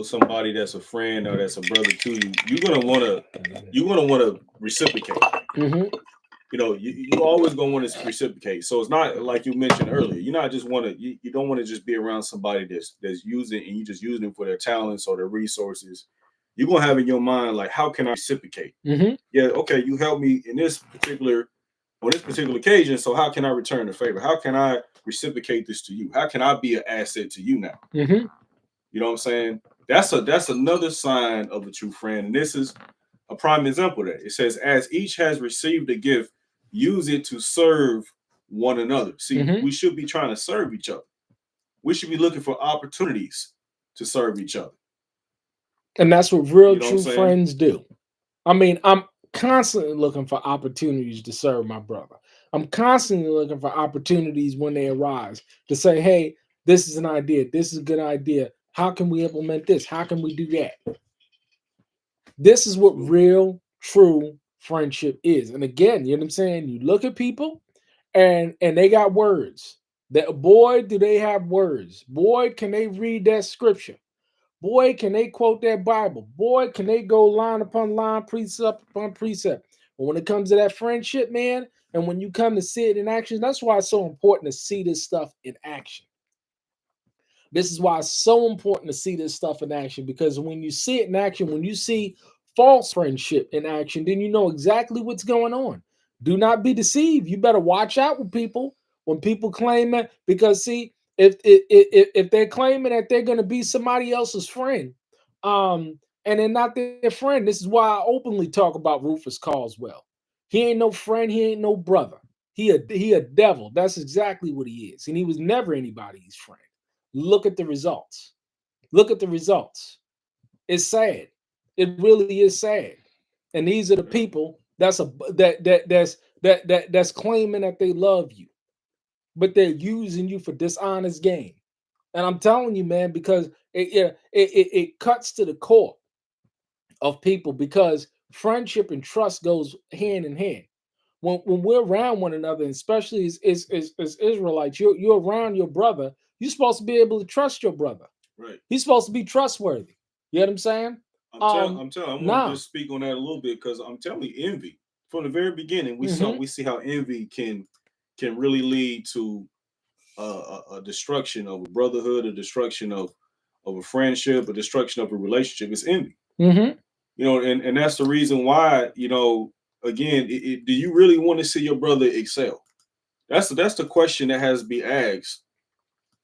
somebody that's a friend or that's a brother to you, you're gonna wanna reciprocate. Hmm. you always gonna want to reciprocate. So it's not like you mentioned earlier. You're not just want to you don't want to just be around somebody that's using and you just using them for their talents or their resources. You're gonna have in your mind like, how can I reciprocate? Mm-hmm. Yeah, okay, you helped me in this particular on this particular occasion. So how can I return the favor? How can I reciprocate this to you? How can I be an asset to you now? Mm-hmm. You know what I'm saying? That's another sign of a true friend. And this is a prime example of that. It says, as each has received a gift, use it to serve one another. See, Mm-hmm. we should be trying to serve each other. We should be looking for opportunities to serve each other. And that's what real You know what I'm true saying? friends do. I mean, I'm constantly looking for opportunities to serve my brother. I'm constantly looking for opportunities when they arise to say, hey, this is an idea. This is a good idea. How can we implement this? How can we do that? This is what Absolutely. real, true friendship is. And again, you know what I'm saying? You look at people and they got words. That boy, do they have words? Boy, can they read that scripture? Boy, can they quote that Bible? Boy, can they go line upon line, precept upon precept? But when it comes to that friendship, man, and when you come to see it in action, that's why it's so important to see this stuff in action. This is why it's so important to see this stuff in action, because when you see it in action, when you see false friendship in action, then you know exactly what's going on. Do not be deceived. You better watch out with people when people claim that, because see, if they're claiming that they're going to be somebody else's friend, and they're not their friend, this is why I openly talk about Rufus Caldwell. He ain't no friend. He ain't no brother. He a devil. That's exactly what he is, and he was never anybody's friend. Look at the results. Look at the results. It's sad. It really is sad. And these are the Yeah. people that's claiming that they love you, but they're using you for dishonest gain. And I'm telling you, man, because it cuts to the core of people, because friendship and trust goes hand in hand. When we're around one another, especially as Israelites, you're around your brother. You're supposed to be able to trust your brother. Right. He's supposed to be trustworthy. You know what I'm saying? I'm telling. I want to Nah. just speak on that a little bit because I'm telling you, envy. From the very beginning, Mm-hmm. we see how envy can really lead to a destruction of a brotherhood, a destruction of a friendship, a destruction of a relationship. It's envy. Mm-hmm. And that's the reason why, again, do you really want to see your brother excel? That's the question that has to be asked.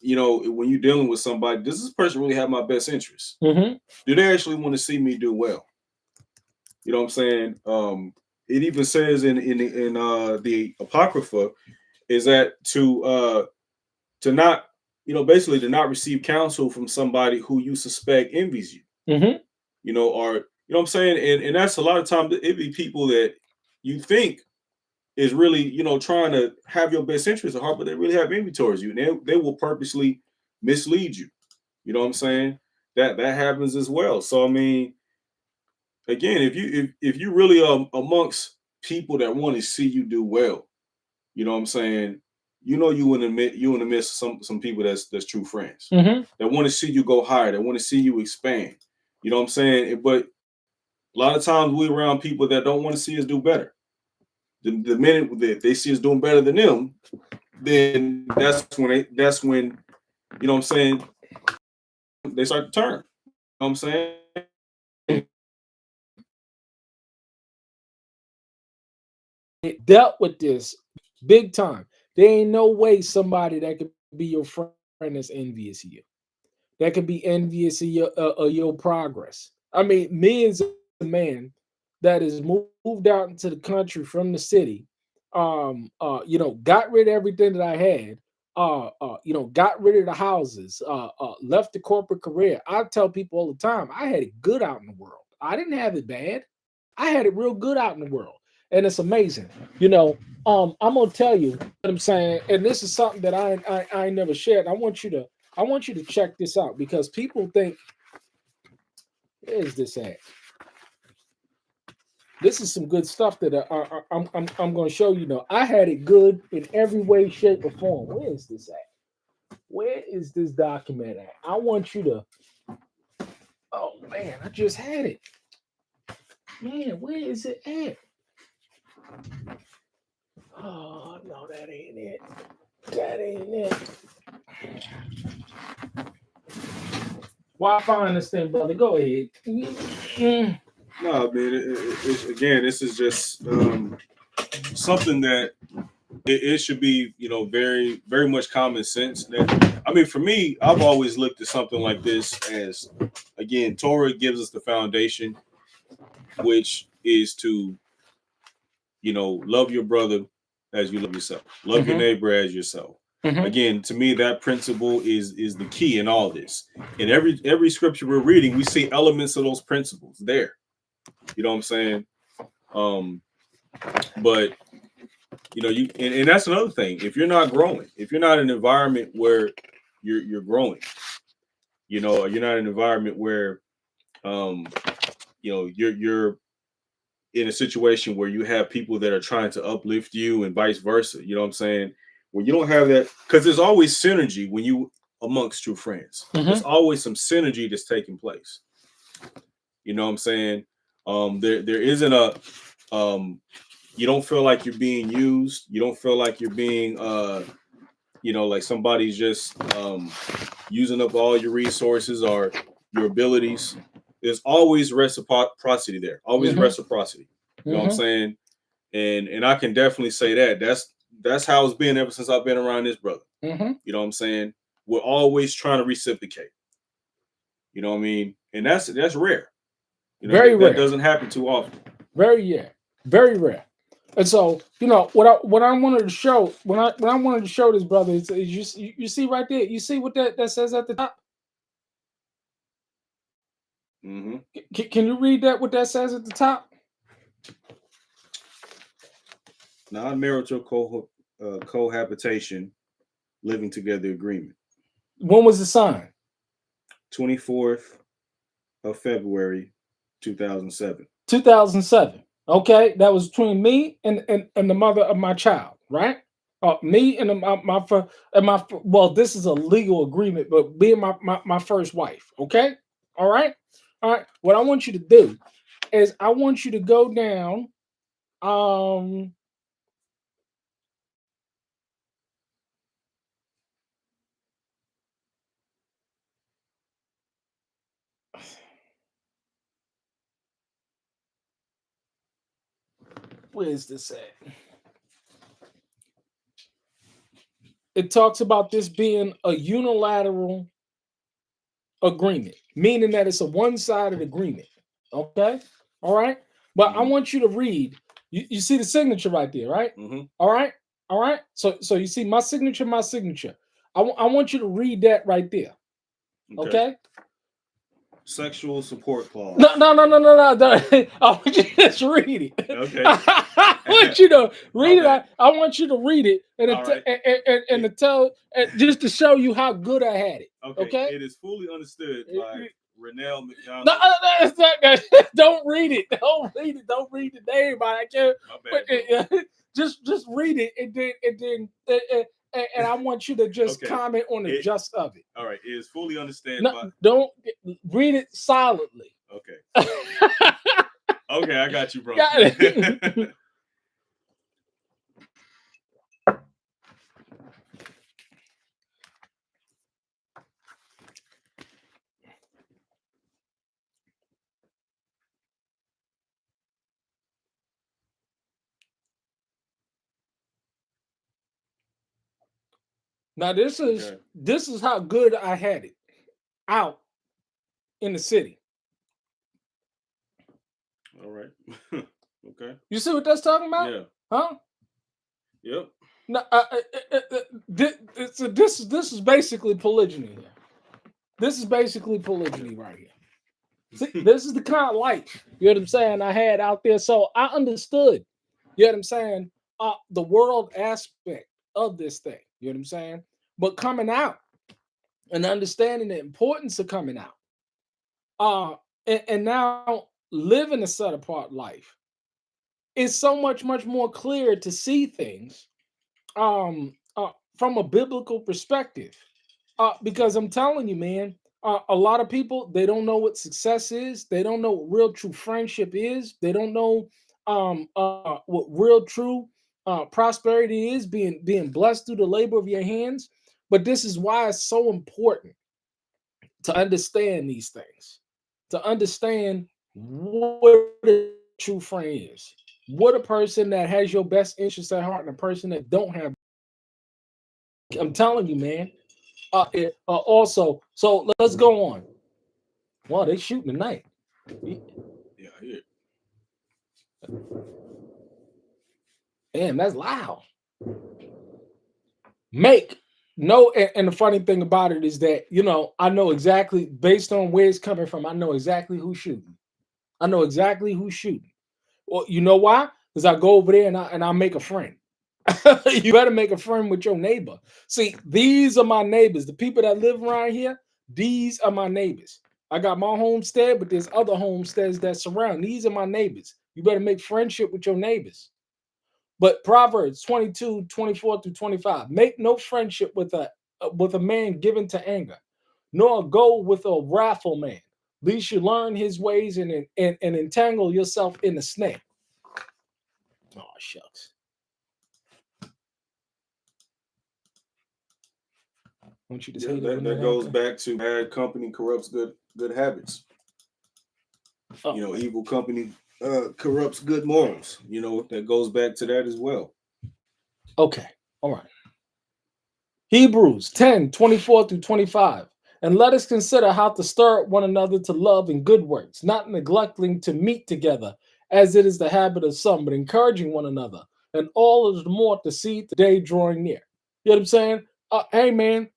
When you're dealing with somebody, does this person really have my best interest? Mm-hmm. Do they actually want to see me do well? You know what I'm saying? It even says in the Apocrypha is that to not, basically to not receive counsel from somebody who you suspect envies you, Mm-hmm. or what I'm saying? And that's a lot of times it be people that you think is really, trying to have your best interest at heart, but they really have envy towards you. And they will purposely mislead you. You know what I'm saying? That happens as well. So I mean, again, if you really are amongst people that want to see you do well, you know what I'm saying? You in the midst of some people that's true friends Mm-hmm. that want to see you go higher, that want to see you expand. You know what I'm saying? But a lot of times we around people that don't want to see us do better. The minute that they see us doing better than them, then that's when you know what I'm saying, they start to turn. You know what I'm saying? It dealt with this big time. There ain't no way somebody that could be your friend that's envious of you. That could be envious of your progress. I mean, me as a man that has moved out into the country from the city, got rid of everything that I had, got rid of the houses, left the corporate career. I tell people all the time, I had it good out in the world. I didn't have it bad. I had it real good out in the world, and it's amazing. I'm gonna tell you what I'm saying, and this is something that I never shared. I want you to check this out, because people think, where is this at? This is some good stuff that I'm going to show you. Now, I had it good in every way, shape, or form. Where is this at? Where is this document at? I want you to. Oh man, I just had it. Man, where is it at? Oh no, that ain't it. That ain't it. Why find this thing, brother? Go ahead. No, I mean, again, this is just something that it should be, very, very much common sense. That I mean, for me, I've always looked at something like this as, again, Torah gives us the foundation, which is to, love your brother as you love yourself, love your neighbor as yourself. Again, to me, that principle is the key in all this. In every scripture we're reading, we see elements of those principles there. You know what I'm saying? Um, but and that's another thing. If you're not growing, if you're not in an environment where you're growing, you're not in an environment where you're in a situation where you have people that are trying to uplift you and vice versa. You know what I'm saying? When you don't have that, because there's always synergy when you amongst true friends. There's always some synergy that's taking place. You know what I'm saying? There isn't a you don't feel like you're being used. You don't feel like you're being like somebody's just using up all your resources or your abilities. There's always reciprocity there. Always reciprocity. You know what I'm saying? And I can definitely say that. That's how it's been ever since I've been around this brother. You know what I'm saying? We're always trying to reciprocate. You know what I mean? And that's rare. Very rare. That doesn't happen too often. Very rare. Very rare. And so, what I wanted to show when I wanted to show this brother is you see right there. You see what that says at the top? Can you read that? What that says at the top? Non-marital cohabitation, living together agreement. When was it signed? 24th of February, 2007. 2007. Okay, that was between me and the mother of my child, right? Me and well, this is a legal agreement, but being my first wife. Okay, all right. What I want you to do is I want you to go down. Where is this at? It talks about this being a unilateral agreement, meaning that it's a one-sided agreement. Okay, all right. But I want you to read. You see the signature right there, right? All right, all right. So you see my signature, my signature. I want you to read that right there. Okay. Sexual support clause. No. I want you to just read it. Okay. I want you to read Okay. it. I want you to read it and and to tell just to show you how good I had it. Okay. It is fully understood by Renell McDonald. No, it's not, don't read it. Don't read it. Don't read the name. I can't. Just read it and I want you to just comment on the gist of it. All right, it is fully understood. No, don't read it solidly. Okay. Okay, I got you, bro. Got it. Now this is how good I had it out in the city. All right. Okay. You see what that's talking about? Yeah. Huh? Yep. No, this is basically polygyny here. This is basically polygyny right here. See, this is the kind of life, you know what I'm saying, I had out there. So I understood, you know what I'm saying, the world aspect of this thing, you know what I'm saying? But coming out and understanding the importance of coming out, and now living a set apart life is so much more clear to see things from a biblical perspective. Because I'm telling you, man, a lot of people, they don't know what success is. They don't know what real true friendship is. They don't know what real true Prosperity is being blessed through the labor of your hands. But this is why it's so important to understand these things, to understand what a true friend is, what a person that has your best interest at heart, and a person that don't have. I'm telling you, man. Also, so let's go on. Wow, they shooting tonight. Yeah, I hear. Damn, that's loud. Make no, and the funny thing about it is that I know exactly based on where it's coming from. I know exactly who's shooting. I know exactly who's shooting. Well, you know why? Because I go over there and I make a friend. You better make a friend with your neighbor. See, these are my neighbors. The people that live around here, these are my neighbors. I got my homestead, but there's other homesteads that surround. These are my neighbors. You better make friendship with your neighbors. But Proverbs 22:24-25. Make no friendship with a man given to anger, nor go with a wrathful man. Least you learn his ways and entangle yourself in the snare. Oh, shucks. Don't you just Yeah, hate it when that that goes happens? back to bad company corrupts good habits. Oh, Evil company corrupts good morals. That goes back to that as well. okay. All right. Hebrews 10:24-25. And let us consider how to stir up one another to love and good works, not neglecting to meet together, as it is the habit of some, but encouraging one another, and all is the more to see the day drawing near. You know what I'm saying? Hey, man,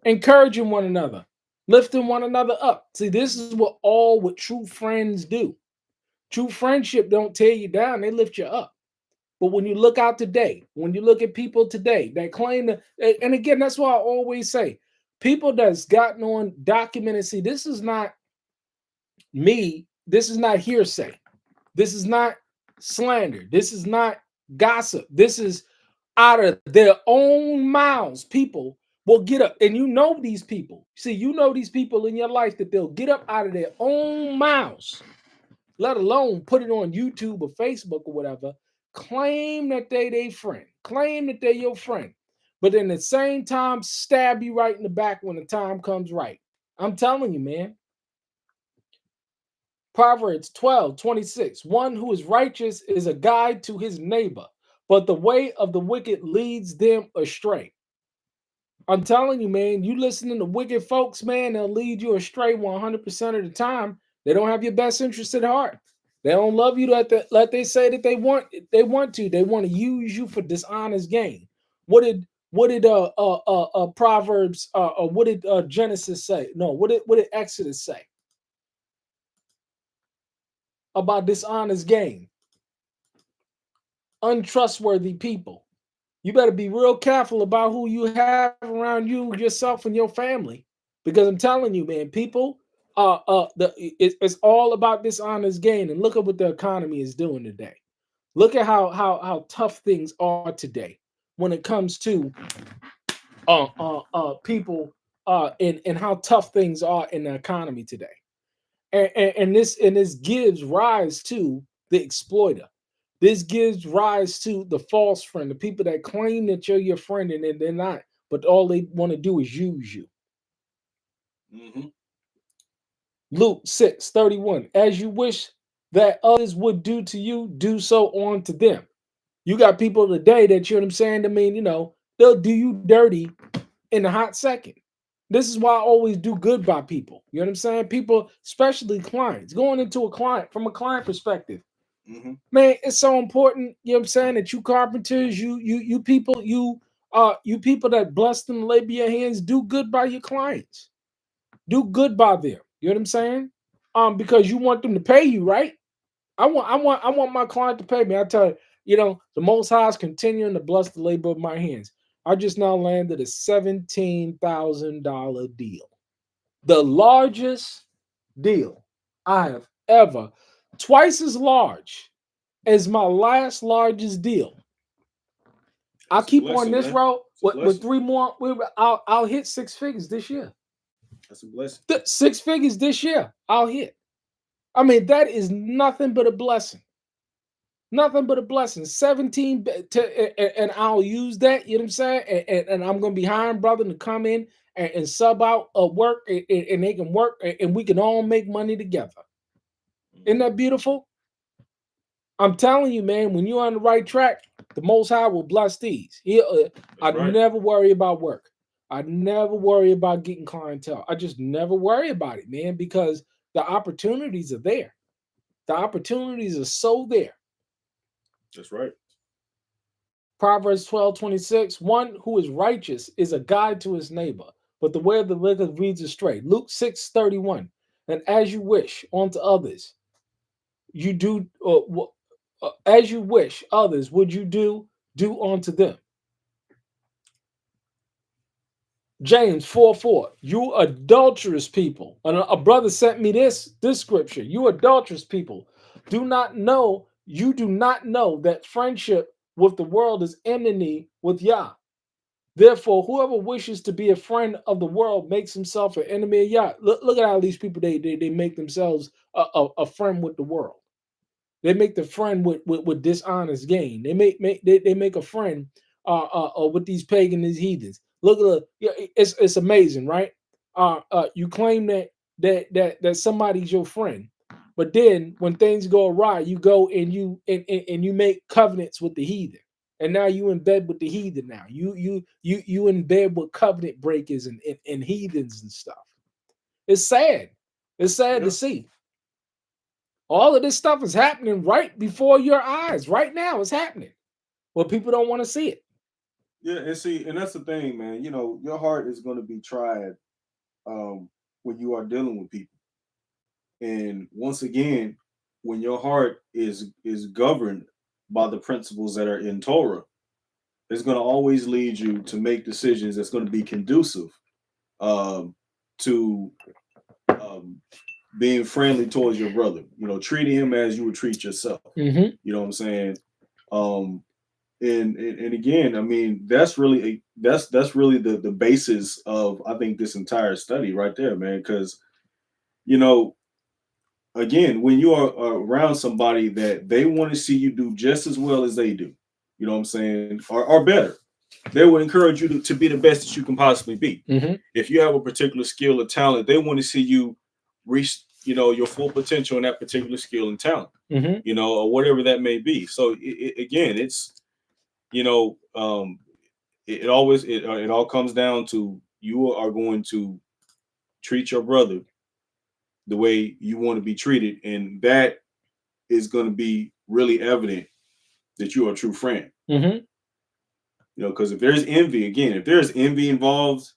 encouraging one another, lifting one another up. See, this is what true friends do. True friendship don't tear you down; they lift you up. But when you look out today, when you look at people today that claim to, and again, that's why I always say, people that's gotten on documented. See, this is not me. This is not hearsay. This is not slander. This is not gossip. This is out of their own mouths. People will get up, and you know these people. See, you know these people in your life that they'll get up out of their own mouths, let alone put it on YouTube or Facebook or whatever, claim that they friend, claim that they're your friend, but then at the same time stab you right in the back when the time comes right. I'm telling you, man. Proverbs 12:26. One who is righteous is a guide to his neighbor, but the way of the wicked leads them astray. I'm telling you, man, you listening to wicked folks, man, they'll lead you astray 100% of the time. They don't have your best interest at heart. They don't love you like they say that they want to. They want to use you for dishonest gain. What did Proverbs or what did Genesis say? No, what did Exodus say about dishonest gain? Untrustworthy people. You better be real careful about who you have around you, yourself, and your family, because I'm telling you, man, people, it's all about dishonest gain. And look at what the economy is doing today. Look at how tough things are today when it comes to people and how tough things are in the economy today. And this gives rise to the exploiter. This gives rise to the false friend, the people that claim that you're your friend and then they're not, but all they want to do is use you. Hmm. Luke 6:31. As you wish that others would do to you, do so on to them. You got people today that, you know what I'm saying? I mean, they'll do you dirty in a hot second. This is why I always do good by people. You know what I'm saying? People, especially clients, going into a client from a client perspective. Hmm. Man, it's so important, you know what I'm saying, that you carpenters, you people, you people that bless them labor your hands, do good by your clients. Do good by them. You know what I'm saying? Because you want them to pay you, right? I want my client to pay me. I tell you, the most high is continuing to bless the labor of my hands. I just now landed a $17,000 deal. The largest deal I have ever, twice as large as my last largest deal. I That's a keep on blessing, this man. road It's a with blessing. three more. I'll hit six figures this year. That's a blessing. Six figures this year. I'll hit. I mean, that is nothing but a blessing. Nothing but a blessing. 17 and I'll use that, you know what I'm saying? And I'm gonna be hiring brother to come in and sub out work and they can work and we can all make money together. Isn't Mhm. that beautiful? I'm telling you, man, when you're on the right track, the Most High will bless these. I That's right. never worry about work. I never worry about getting clientele. I just never worry about it, man, because the opportunities are there. The opportunities are so there. That's right. Proverbs 12:26. One who is righteous is a guide to his neighbor, but the way of the wicked leads astray. Luke 6:31. And as you wish unto others, you do as you wish others would you do unto them. James 4:4. You adulterous people. And a brother sent me this scripture. You adulterous people. Do not know that friendship with the world is enmity with Yah. Therefore, whoever wishes to be a friend of the world makes himself an enemy of Yah. Look at how these people they make themselves a friend with the world. They make the friend with dishonest gain. They make a friend with these pagan these heathens. Look at yeah, it's amazing, right? You claim that somebody's your friend, but then when things go awry, you go and you make covenants with the heathen, and now you in bed with the heathen. Now you in bed with covenant breakers and heathens and stuff. It's sad. It's sad to Yeah. see. All of this stuff is happening right before your eyes. Right now, it's happening. Well, people don't want to see it. Yeah, and see, and that's the thing, man. You know, your heart is going to be tried um, when you are dealing with people. And once again, when your heart is governed by the principles that are in Torah, it's going to always lead you to make decisions that's going to be conducive um, to um, being friendly towards your brother. You know, treating him as you would treat yourself. Mm-hmm. You know what I'm saying? Um, and again, I mean, that's really the basis of I think this entire study right there, man. Because you know, again, when you are around somebody that they want to see you do just as well as they do, you know what I'm saying, or better, they will encourage you to be the best that you can possibly be. Mm-hmm. If you have a particular skill or talent, they want to see you reach, you know, your full potential in that particular skill and talent, Mm-hmm. you know, or whatever that may be. So again, it's, you know, it all comes down to you are going to treat your brother the way you want to be treated, and that is going to be really evident that you are a true friend. Mm-hmm. You know, because if there's envy, again, if there's envy involved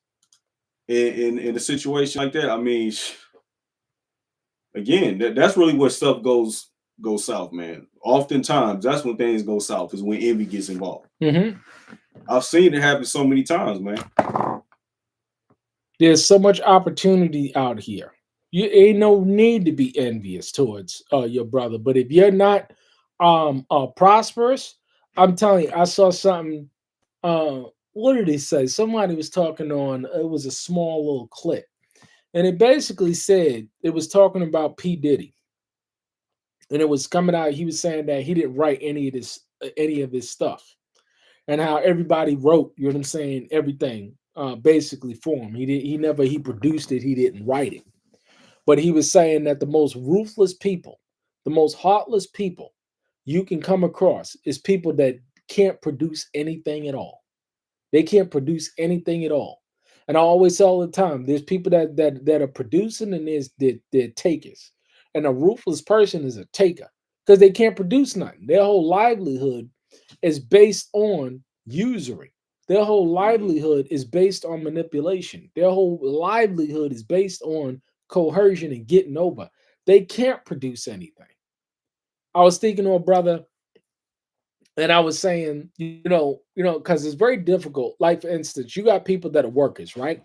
in a situation like that, I mean, again, that's really where stuff goes south, man. Oftentimes, that's when things go south is when envy gets involved. Mm-hmm. I've seen it happen so many times, man. There's so much opportunity out here. You ain't no need to be envious towards your brother. But if you're not prosperous, I'm telling you, I saw something. Uh, what did he say? Somebody was talking on. It was a small little clip, and it basically said it was talking about P Diddy, and it was coming out. He was saying that he didn't write any of his stuff, and how everybody wrote. You know what I'm saying? Everything basically for him. He produced it. He didn't write it. But he was saying that the most ruthless people, the most heartless people you can come across is people that can't produce anything at all. They can't produce anything at all. And I always say all the time, there's people that are producing and they're takers. And a ruthless person is a taker because they can't produce nothing. Their whole livelihood is based on usury. Their whole Mm-hmm. livelihood is based on manipulation. Their whole livelihood is based on coercion and getting over. They can't produce anything. I was thinking to a brother and I was saying, because it's very difficult. Like for instance, you got people that are workers, right?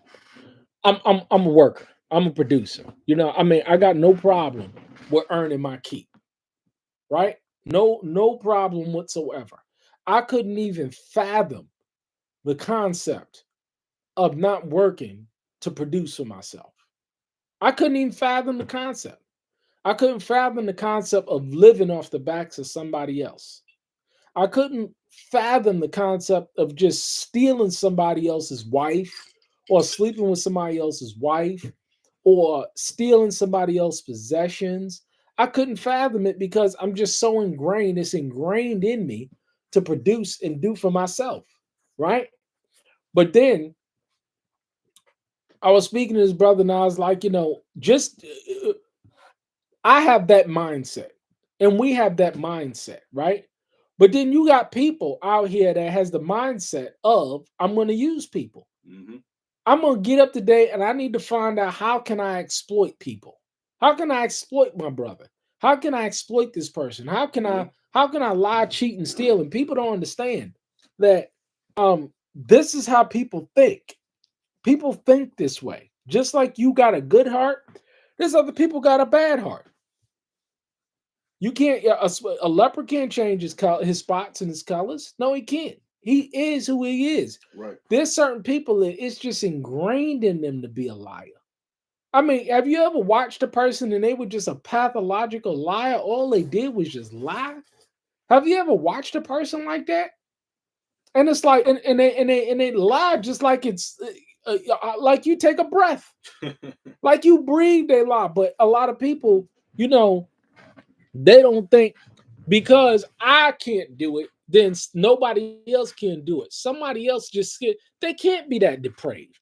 I'm a worker. I'm a producer. I mean, I got no problem with earning my keep, right? No problem whatsoever. I couldn't even fathom the concept of not working to produce for myself. I couldn't even fathom the concept. I couldn't fathom the concept of living off the backs of somebody else. I couldn't fathom the concept of just stealing somebody else's wife or sleeping with somebody else's wife or stealing somebody else's possessions. I couldn't fathom it because I'm just so ingrained. It's ingrained in me to produce and do for myself, right? But then I was speaking to his brother, and I was like, just I have that mindset, and we have that mindset, right? But then you got people out here that has the mindset of I'm going to use people. Hmm. I'm going to get up today, and I need to find out how can I exploit people. How can I exploit my brother? How can I exploit this person? Yeah. How can I lie, cheat, and steal? And people don't understand that this is how people think. People think this way. Just like you got a good heart, there's other people got a bad heart. You can't a leopard can't change his color, his spots and his colors. No, he can't. He is who he is. Right. There's certain people that it's just ingrained in them to be a liar. I mean, have you ever watched a person and they were just a pathological liar? All they did was just lie. Have you ever watched a person like that? And it's like, and they lie just like it's like you take a breath, like you breathe. They lie, but a lot of people, you know, they don't think because I can't do it, then nobody else can do it. Somebody else they can't be that depraved.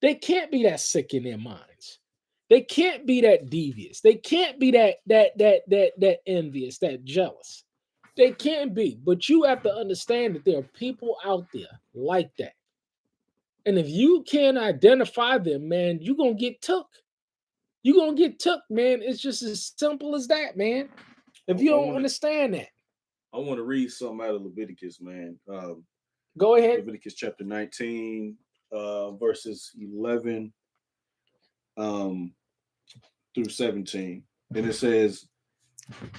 They can't be that sick in their minds. They can't be that devious. They can't be that envious, that jealous. They can't be. But you have to understand that there are people out there like that. And if you can't identify them, man, you're gonna get took. You're gonna get took, man. It's just as simple as that, man. If you I don't want to understand that, I want to read something out of Leviticus, man. go ahead. Leviticus chapter 19, verses 11 um, through 17. And it says,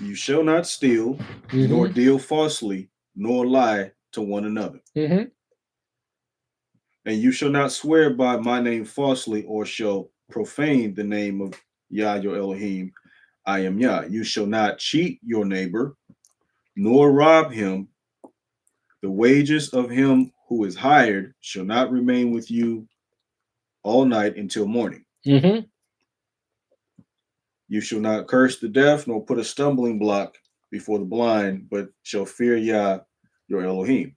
"You shall not steal, nor Mm-hmm. deal falsely, nor lie to one another. Mm-hmm. And you shall not swear by my name falsely, or shall profane the name of Yah your Elohim. I am Yah. You shall not cheat your neighbor, nor rob him. The wages of him who is hired shall not remain with you all night until morning. Mm-hmm. You shall not curse the deaf, nor put a stumbling block before the blind, but shall fear Yah your Elohim.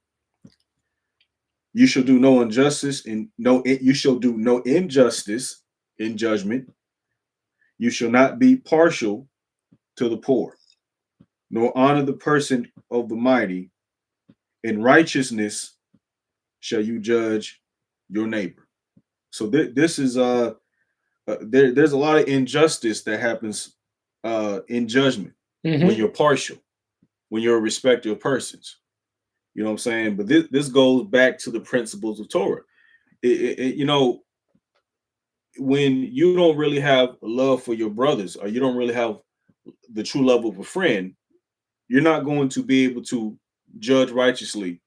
You shall do no injustice in no you shall do no injustice in judgment. You shall not be partial to the poor, nor honor the person of the mighty. In righteousness shall you judge your neighbor." So this is there's a lot of injustice that happens in judgment when Mm-hmm. you're partial, when you're a respecter of persons. You know what I'm saying? But this goes back to the principles of Torah. When you don't really have love for your brothers, or you don't really have the true love of a friend, you're not going to be able to judge righteously,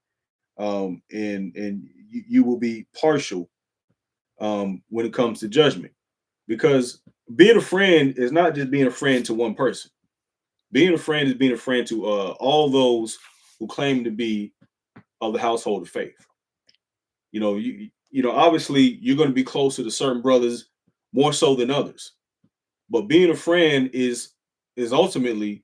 and you will be partial when it comes to judgment, because being a friend is not just being a friend to one person. Being a friend is being a friend to all those who claim to be of the household of faith. Obviously you're going to be closer to certain brothers more so than others, but being a friend is ultimately,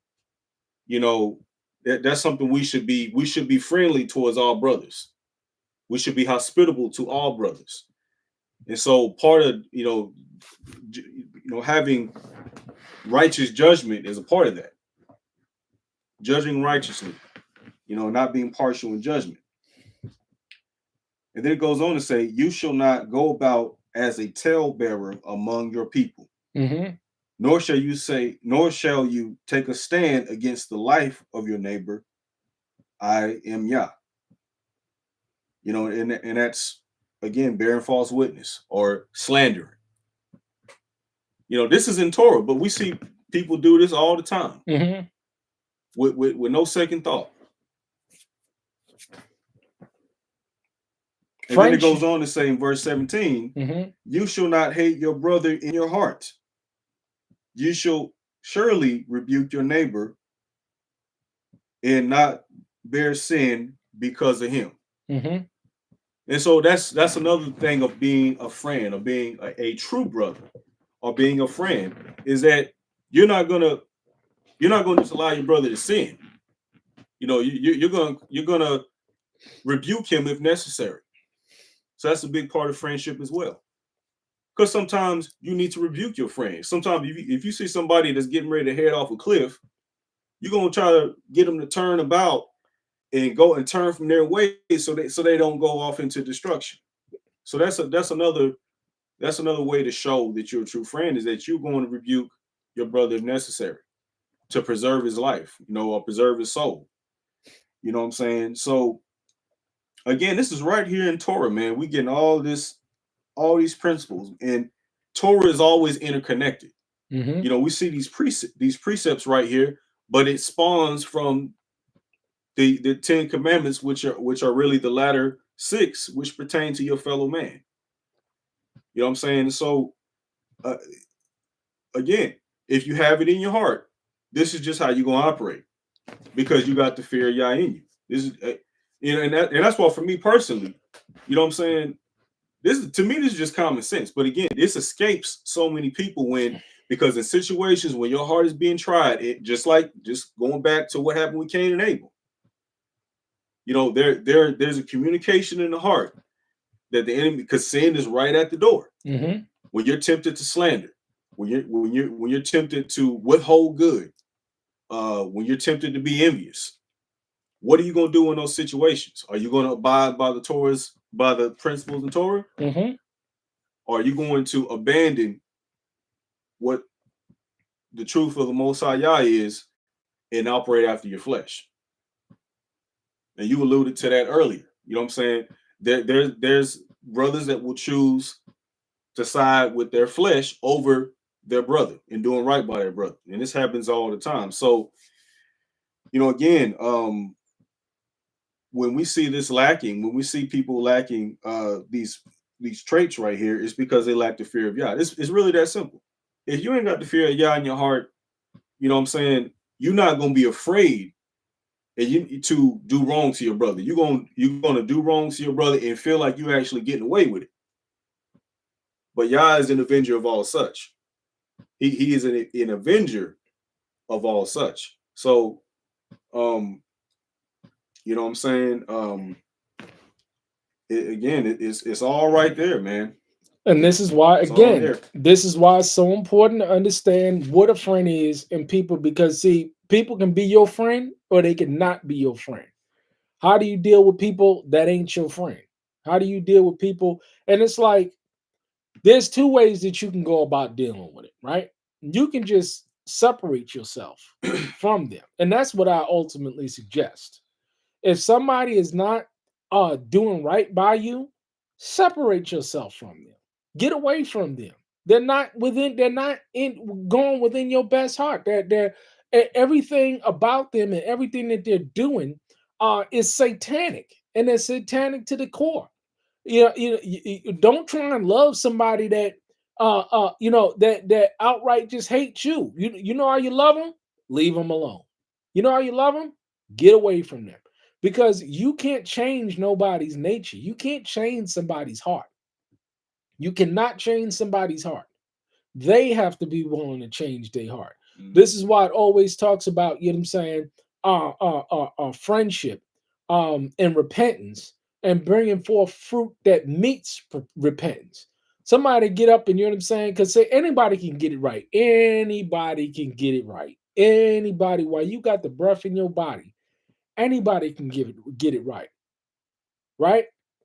you know, that's something we should be friendly towards all brothers. We should be hospitable to all brothers. And so part of having righteous judgment is a part of that. Judging righteously, not being partial in judgment. And then it goes on to say, "You shall not go about as a talebearer among your people, Mm-hmm. nor shall you take a stand against the life of your neighbor. I am Yah." And that's again bearing false witness or slandering. This is in Torah, but we see people do this all the time Mm-hmm. with no second thought. And then it French. goes on to say in verse 17, Mm-hmm. "You shall not hate your brother in your heart. You shall surely rebuke your neighbor and not bear sin because of him. Mm-hmm. And so that's another thing of being a friend, of being a true brother, or being a friend, is that you're not gonna you're not gonna just allow your brother to sin. You know, you're gonna rebuke him if necessary. So that's a big part of friendship as well. Because sometimes you need to rebuke your friend. Sometimes if you see somebody that's getting ready to head off a cliff, you're gonna try to get them to turn about and go and turn from their ways so they don't go off into destruction. So that's another way to show that you're a true friend, is that you're going to rebuke your brother if necessary to preserve his life, or preserve his soul. You know what I'm saying? So again, this is right here in Torah, man. We getting all these principles, and Torah is always interconnected. Mm-hmm. We see these precepts right here, but it spawns from the Ten Commandments, which are really the latter six, which pertain to your fellow man. You know what I'm saying? So uh, again, if you have it in your heart, this is just how you're gonna operate, because you got the fear of Yah in you. This is, and that's why for me personally, you know what I'm saying. This is just common sense. But again, this escapes so many people because in situations when your heart is being tried, it just going back to what happened with Cain and Abel. There's a communication in the heart that the enemy, because sin is right at the door. Mm-hmm. When you're tempted to slander, when you're tempted to withhold good, when you're tempted to be envious, what are you going to do in those situations? Are you going to abide by the principles in Torah? Mm-hmm. Or are you going to abandon what the truth of the Most High Yah is and operate after your flesh? And you alluded to that earlier. You know what I'm saying? There's brothers that will choose to side with their flesh over their brother and doing right by their brother. And this happens all the time. So, again, when we see this lacking, when we see people lacking these traits right here, it's because they lack the fear of Yah. It's really that simple. If you ain't got the fear of Yah in your heart, you know what I'm saying, you're not gonna be afraid and you to do wrong to your brother. You're gonna do wrong to your brother and feel like you're actually getting away with it. But Yah is an avenger of all such. He is an avenger of all such. So you know what I'm saying? It's all right there, man. And this is why, It's all again, there. this is why it's so important to understand what a friend is in people, because see, people can be your friend or they can not be your friend. How do you deal with people that ain't your friend? How do you deal with people? And it's like there's two ways that you can go about dealing with it, right? You can just separate yourself from them. And that's what I ultimately suggest. If somebody is not doing right by you, separate yourself from them. Get away from them. They're not in going within your best heart. Everything about them and everything that they're doing is satanic, and they're satanic to the core. You don't try and love somebody that that outright just hates you. You know how you love them? Leave them alone. You know how you love them? Get away from them. Because you can't change nobody's nature. You can't change somebody's heart. You cannot change somebody's heart. They have to be willing to change their heart. This is why it always talks about, you know what I'm saying, friendship and repentance, and bringing forth fruit that meets repentance. Somebody get up and, you know what I'm saying, because say anybody can get it right. Anybody can get it right. Anybody, while you got the breath in your body, anybody can get it right, right?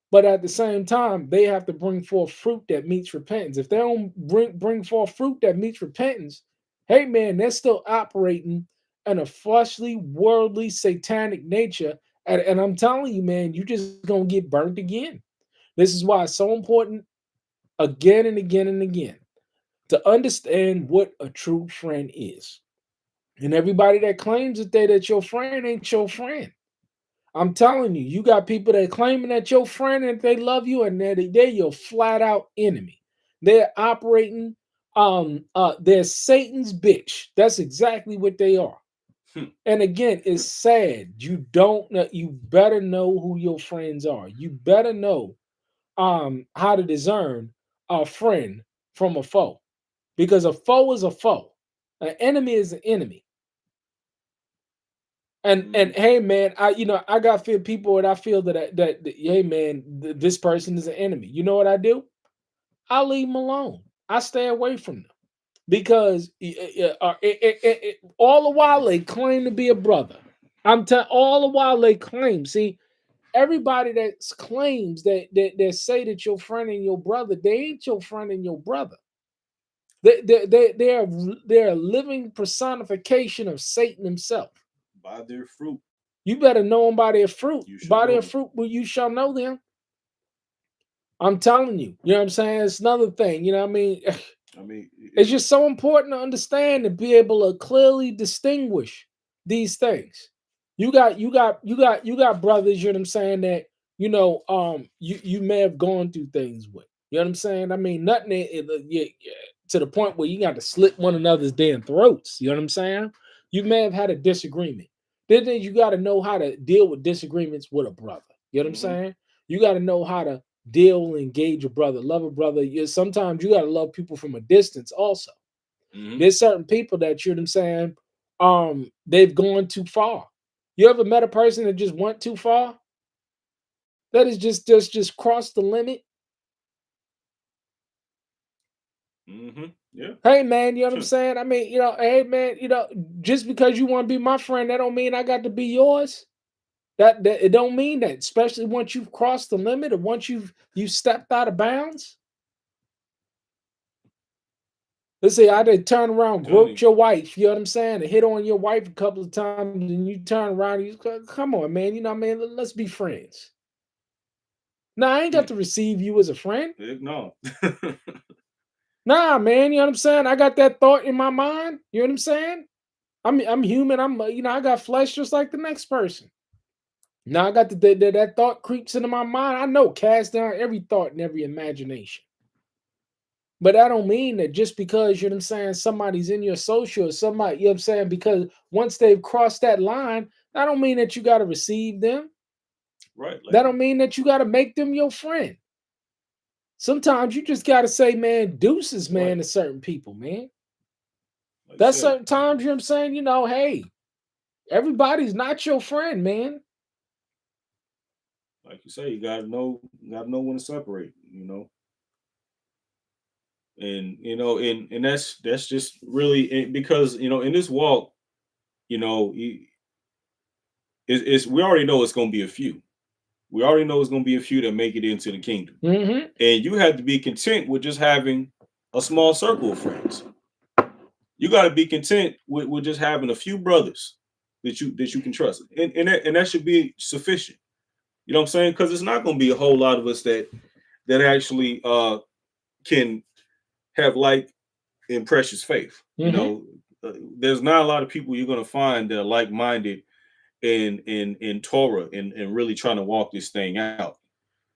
But at the same time, they have to bring forth fruit that meets repentance. If they don't bring forth fruit that meets repentance, hey man, they're still operating in a fleshly, worldly, satanic nature. And I'm telling you, man, you just gonna get burnt again. This is why it's so important, again and again and again, to understand what a true friend is. And everybody that claims that your friend ain't your friend. I'm telling you, you got people that claiming that your friend and they love you, and they're your flat out enemy. They're operating, they're Satan's bitch. That's exactly what they are. Hmm. And again, it's sad. You don't know, you better know who your friends are. You better know how to discern a friend from a foe. Because a foe is a foe. An enemy is an enemy. And Mhm. hey man, I got feel people that I feel that hey man, this person is an enemy. You know what I do? I leave them alone. I stay away from them because all the while they claim to be a brother. I'm telling all the while they claim. See, everybody that claims that say that your friend and your brother, they ain't your friend and your brother. They're a living personification of Satan himself. By their fruit, You better know them by their fruit. you shall By know their them. fruit, well, you shall know them. I'm telling you. You know what I'm saying? It's another thing. You know what I mean? I mean, It's just so important to understand and be able to clearly distinguish these things. You got brothers, you know what I'm saying, that you may have gone through things with. You know what I'm saying? I mean, nothing to the point where you got to slit one another's damn throats. You know what I'm saying? You may have had a disagreement. Then you got to know how to deal with disagreements with a brother. You know what I'm hmm saying? You got to know how to deal and engage a brother, love a brother. Sometimes you got to love people from a distance also. hmm There's certain people that, you know what I'm saying, they've gone too far. You ever met a person that just went too far? That is just crossed the limit. yeah. Hey man, you know what I'm saying? I mean, hey man, just because you want to be my friend, that don't mean I got to be yours. That it don't mean that, especially once you've crossed the limit or once you stepped out of bounds. Let's say I did turn around, Telling groped you. your wife, you know what I'm saying, and hit on your wife a couple of times, and you turn around, and come on, man, you know what I mean? Let's be friends. Nah, I ain't got Hmm. to receive you as a friend. Heck no. Nah, man, you know what I'm saying? I got that thought in my mind. You know what I'm saying? I'm human. I got flesh just like the next person. Now I got that thought creeps into my mind. I know, cast down every thought and every imagination. But that don't mean that just because, you know what I'm saying, somebody's in your social or somebody, you know what I'm saying, because once they've crossed that line, that don't mean that you got to receive them. Right. That don't mean that you got to make them your friend. Sometimes you just got to say, man, deuces, Right. man, to certain people, man. Like you That's said. certain times, you know what I'm saying, hey, everybody's not your friend, man. Like you say, you gotta know when to separate. And that's just really because in this walk, you know, it's we already know it's gonna be a few. We already know it's gonna be a few that make it into the kingdom, Mm-hmm. and you have to be content with just having a small circle of friends. You got to be content with just having a few brothers that you can trust, and that should be sufficient. You know what I'm saying? Because it's not going to be a whole lot of us that actually can have like in precious faith. Mm-hmm. There's not a lot of people you're going to find that are like minded in Torah and really trying to walk this thing out.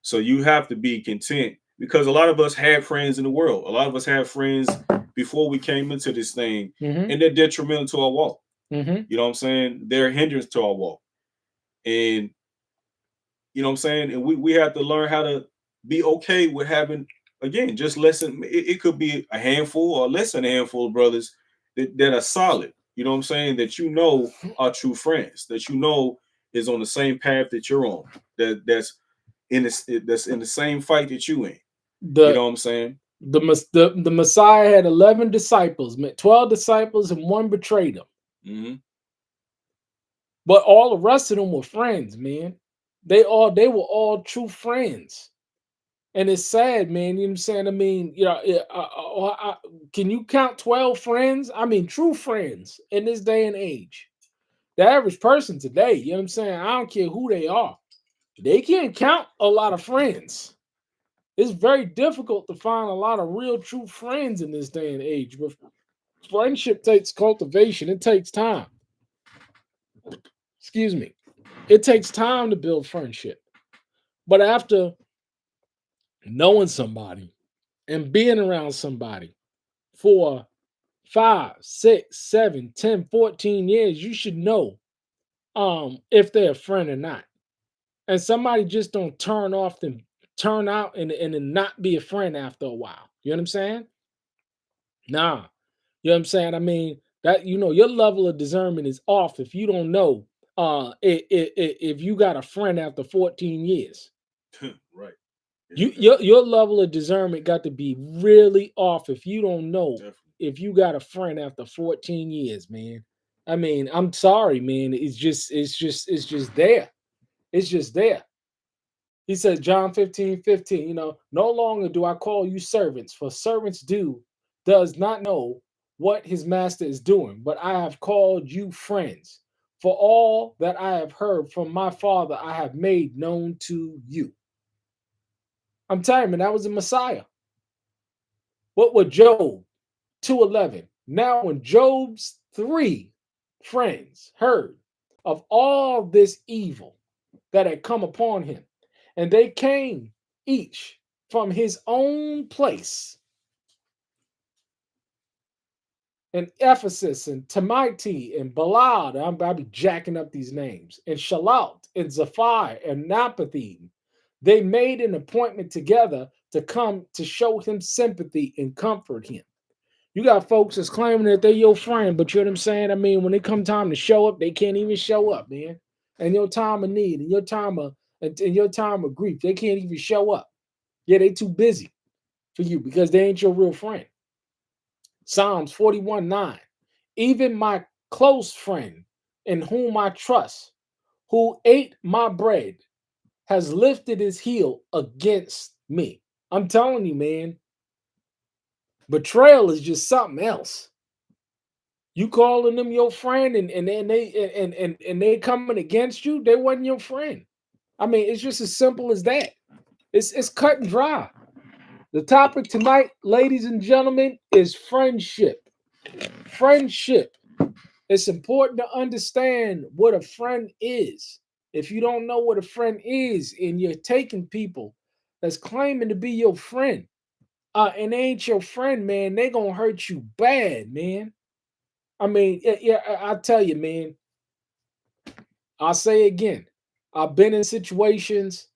So you have to be content because a lot of us had friends in the world. A lot of us had friends before we came into this thing, Mm-hmm. and they're detrimental to our walk. Mm-hmm. You know what I'm saying? They're a hindrance to our walk. And you know what I'm saying? And we have to learn how to be okay with having, again, just listen. It could be a handful or less than a handful of brothers that are solid. You know what I'm saying? That are true friends, that is on the same path that you're on, that's in the same fight that you in. You The know what I'm saying? the Messiah had 11 disciples, 12 disciples, and one betrayed him. hmm But all the rest of them were friends, man. They were all true friends. And it's sad, man. You know what I'm saying? I mean, can you count 12 friends? I mean, true friends in this day and age. The average person today, you know what I'm saying? I don't care who they are. They can't count a lot of friends. It's very difficult to find a lot of real true friends in this day and age. But friendship takes cultivation. It takes time. Excuse me. It takes time to build friendship. But after knowing somebody and being around somebody for 5, 6, 7, 10, 14 years, you should know if they're a friend or not. And somebody just don't turn out and then not be a friend after a while. You know what I'm saying? Nah. You know what I'm saying? I mean, that your level of discernment is off if you don't know if you got a friend after 14 years. Right. Yeah, Your level of discernment got to be really off if you don't know definitely. if you got a friend after 14 years, man. I mean, I'm sorry, man. It's just there. It's just there. He said, John 15:15, no longer do I call you servants, for servants does not know what his master is doing, but I have called you friends. For all that I have heard from my father, I have made known to you. I'm telling you, man, that was the Messiah. What was Job 2:11? Now, when Job's three friends heard of all this evil that had come upon him, and they came each from his own place in Ephesus and Tamiti and Balad. I'll be jacking up these names, and Shalat and Zephir and Naphathim. They made an appointment together to come to show him sympathy and comfort him. You got folks that's claiming that they're your friend, but you know what I'm saying? I mean, when it come time to show up, they can't even show up, man. And your time of need, and your time of grief, they can't even show up. Yeah, they too busy for you because they ain't your real friend. Psalms 41:9. Even my close friend in whom I trust, who ate my bread, has lifted his heel against me. I'm telling you, man, betrayal is just something else. You calling them your friend and they coming against you, they wasn't your friend. I mean, it's just as simple as that. It's cut and dry. The topic tonight, ladies and gentlemen, is friendship. Friendship. It's important to understand what a friend is. If you don't know what a friend is and you're taking people that's claiming to be your friend, and they ain't your friend, man, they gonna hurt you bad, man. I mean, yeah, I tell you, man. I'll say again. I've been in situations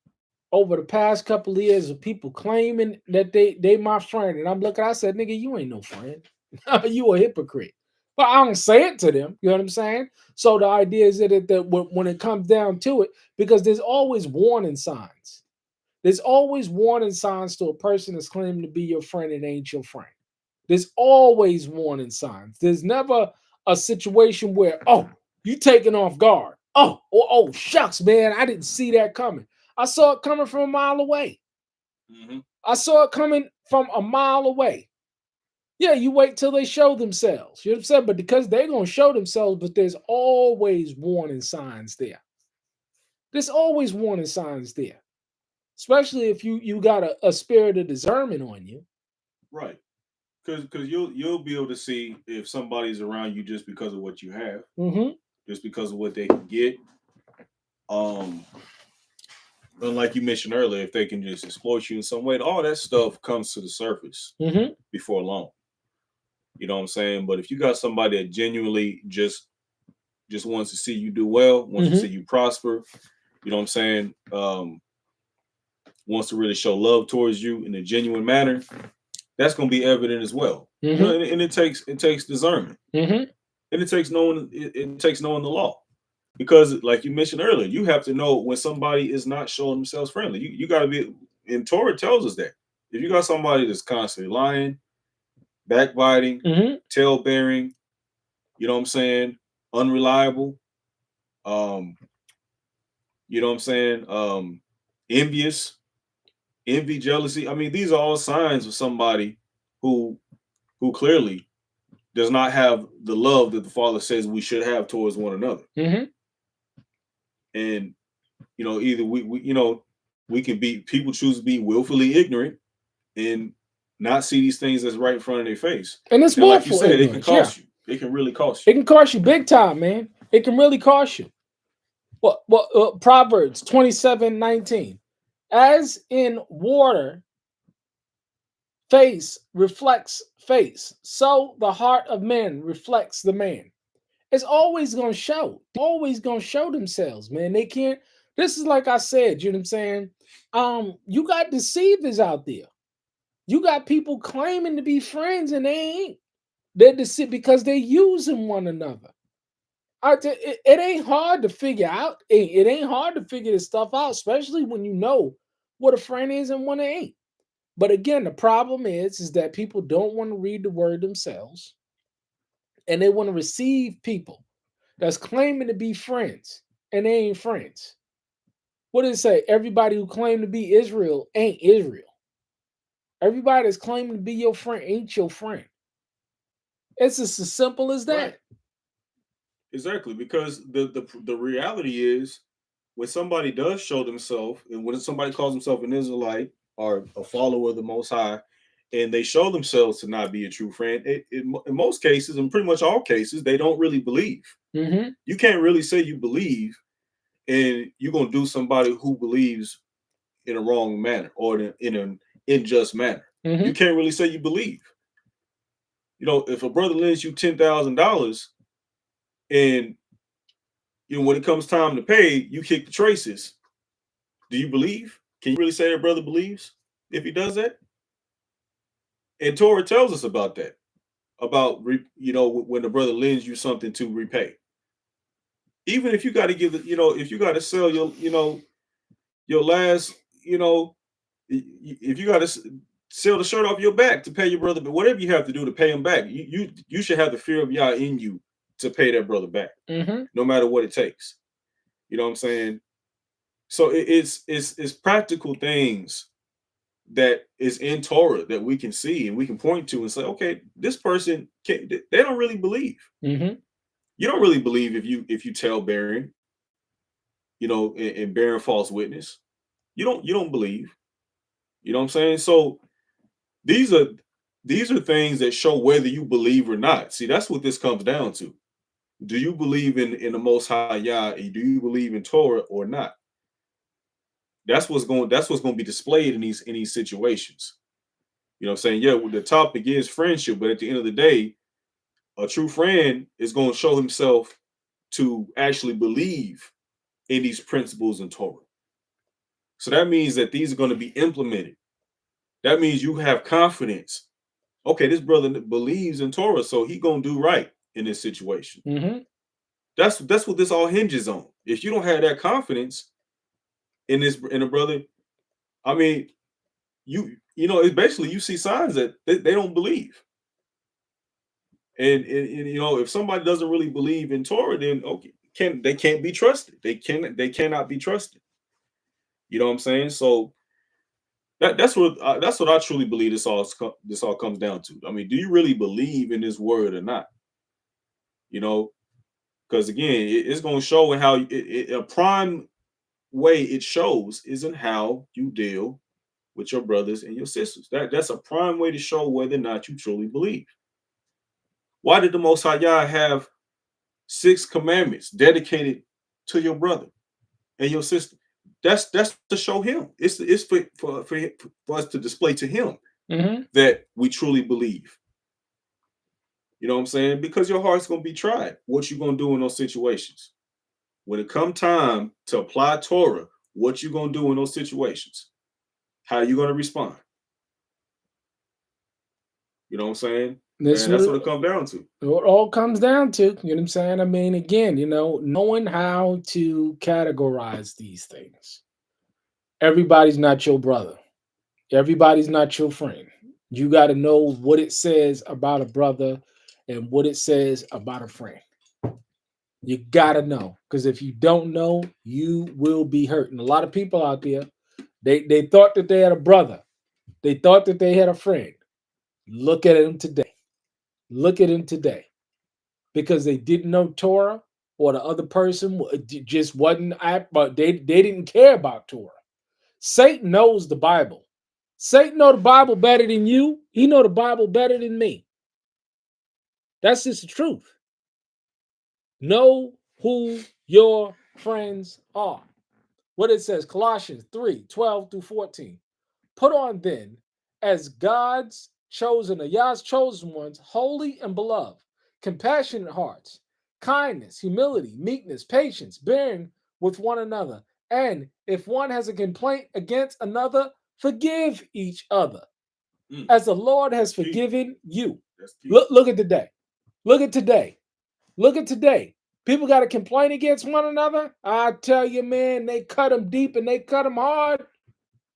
over the past couple of years of people claiming that they my friend, and I'm looking. I said, "Nigga, you ain't no friend. You a hypocrite." But I don't say it to them. You know what I'm saying? So the idea is that when it comes down to it, because there's always warning signs. There's always warning signs to a person that's claiming to be your friend and ain't your friend. There's always warning signs. There's never a situation where, oh, you taken off guard. Oh, shucks, man, I didn't see that coming. I saw it coming from a mile away. Mm-hmm. I saw it coming from a mile away. Yeah, you wait till they show themselves. You know what I'm saying? But because they're going to show themselves, but there's always warning signs there. There's always warning signs there. Especially if you got a spirit of discernment on you. Right. Because you'll be able to see if somebody's around you just because of what you have, Mm-hmm. just because of what they can get. Um, and like you mentioned earlier, if they can just exploit you in some way, all that stuff comes to the surface Mm-hmm. before long. You know what I'm saying? But if you got somebody that genuinely just wants to see you do well, wants to Mm-hmm. see you prosper, you know what I'm saying? Wants to really show love towards you in a genuine manner, that's going to be evident as well. You know, Mm-hmm. and it takes discernment, Mm-hmm. and it takes knowing the law, because like you mentioned earlier, you have to know when somebody is not showing themselves friendly. You got to be. And Torah tells us that if you got somebody that's constantly lying, backbiting, Mm-hmm. tail bearing, you know what I'm saying, unreliable, um, you know what I'm saying, envious, envy, jealousy. I mean, these are all signs of somebody who clearly does not have the love that the Father says we should have towards one another. Mm-hmm. And either we can be, people choose to be willfully ignorant and not see these things that's right in front of their face. And it's And like you willful said, it can ignorance. Yeah. cost you. It can really cost It you. can cost you big time, man. It can really cost you. Proverbs 27:19. As in water Face reflects face. So the heart of men reflects the man. It's always gonna show. Always gonna show themselves, man. They can't. This is like I said, you know what I'm saying? You got deceivers out there. You got people claiming to be friends and they ain't. They're deceived because they using one another. It ain't hard to figure out. It ain't hard to figure this stuff out, especially when you know what a friend is and what it ain't. But again, the problem is that people don't want to read the word themselves, and they want to receive people that's claiming to be friends and they ain't friends. What did it say? Everybody who claimed to be Israel ain't Israel. Everybody that's claiming to be your friend ain't your friend. It's just as simple as Right. that. Exactly. Because the reality is when somebody does show themselves, and when somebody calls himself an Israelite or a follower of the Most High, and they show themselves to not be a true friend, in most cases, in pretty much all cases, they don't really believe. Mm-hmm. You can't really say you believe, and you're gonna do somebody who believes in a wrong manner or in an unjust manner. You Mm-hmm. can't really say you believe. If a brother lends you $10,000 and when it comes time to pay, you kick the traces. Do you believe? Can you really say that brother believes if he does that? And Torah tells us about that. About when the brother lends you something to repay. Even if you got to give it, if you got to sell your last, if you got to sell the shirt off your back to pay your brother, but whatever you have to do to pay him back, you should have the fear of Yah in you to pay that brother back, Mm-hmm. no matter what it takes. You know what I'm saying? So it's practical things that is in Torah that we can see and we can point to and say, okay, this person they don't really believe. Mm-hmm. You don't really believe if you tell bearing, and bearing false witness. You don't believe. You know what I'm saying? So these are these are things that show whether you believe or not. See, that's what this comes down to. Do you believe in the Most High Yah? And do you believe in Torah or not? That's what's going to be displayed in these situations. You know what I'm saying? Yeah, well, the topic is friendship, but at the end of the day, a true friend is going to show himself to actually believe in these principles in Torah. So that means that these are going to be implemented. That means you have confidence. Okay, this brother believes in Torah, so he gonna do right in this situation. Mm-hmm. That's what this all hinges on. If you don't have that confidence in a brother, I mean, it's basically you see signs that they don't believe. And if somebody doesn't really believe in Torah, then okay, can't be trusted. They cannot be trusted. You know what I'm saying? So that's what I truly believe this all comes down to. I mean, do you really believe in this word or not? You know, because again, it's going to show in how a prime way it shows is in how you deal with your brothers and your sisters. That's a prime way to show whether or not you truly believe. Why did the Most High Yah have 6 commandments dedicated to your brother and your sister? That's to show him. It's for us to display to him Mm-hmm. that we truly believe. You know what I'm saying? Because your heart's gonna be tried. What you gonna do in those situations? When it come time to apply Torah, what you gonna do in those situations? How you gonna respond? You know what I'm saying? This And what that's it, what it comes down to. what it all comes down to. You know what I'm saying? I mean, again, knowing how to categorize these things. Everybody's not your brother. Everybody's not your friend. You got to know what it says about a brother and what it says about a friend. You got to know because if you don't know, you will be hurt. And a lot of people out there, they thought that they had a brother. They thought that they had a friend. Look at him today. Look at him today because they didn't know Torah or the other person just wasn't, but they didn't care about Torah. Satan knows the Bible. Satan know the Bible better than you. He know the Bible better than me. That's just the truth. Know who your friends are. What it says, Colossians 3:12 through 14. Put on then as God's chosen, or Yah's chosen ones, holy and beloved, compassionate hearts, kindness, humility, meekness, patience, bearing with one another. And if one has a complaint against another, forgive each other, Mm, as the Lord has that's key. forgiven you. That's key. Look at today. Look at today. Look at today. People got to complain against one another. I tell you, man, they cut them deep and they cut them hard.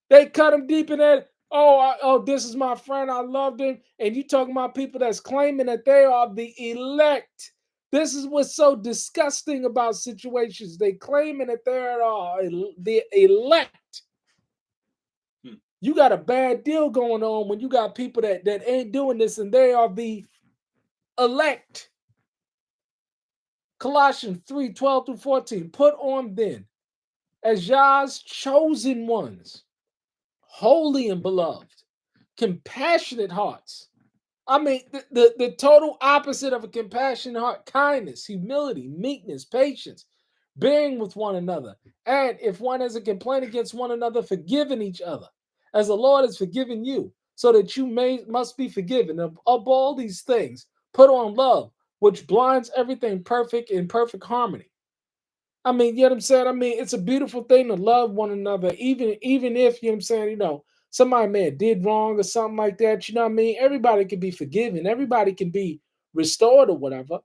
They cut him deep in that. Oh, this is my friend. I loved him. And you talking about people that's claiming that they are the elect. This is what's so disgusting about situations. They claiming that they are the elect. Hmm. You got a bad deal going on when you got people that ain't doing this and they are the elect. Colossians 3:12 through 14. Put on then as Yah's chosen ones, holy and beloved, compassionate hearts. I mean, the total opposite of a compassionate heart: kindness, humility, meekness, patience, bearing with one another. And if one has a complaint against one another, forgiving each other, as the Lord has forgiven you, so that you must be forgiven. Of all these things, put on love, which blinds everything perfect in perfect harmony. I mean, you know what I'm saying? I mean, it's a beautiful thing to love one another, even if, you know what I'm saying, somebody may have did wrong or something like that. You know what I mean? Everybody can be forgiven, everybody can be restored or whatever.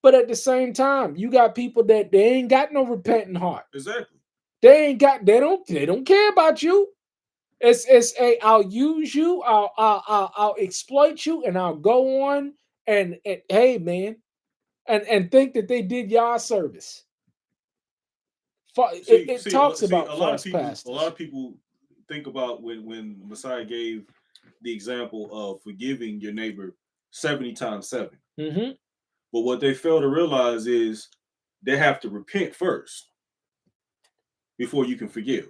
But at the same time, you got people that they ain't got no repentant heart. Exactly. They don't care about you. It's a I'll use you, I'll exploit you, and I'll go on and hey man, and think that they did y'all service. It, See, it see, talks see. about A lot of false people, a lot pastors. of people think about when Messiah gave the example of forgiving your neighbor 70 times 7. Mm-hmm. But what they fail to realize is they have to repent first before you can forgive.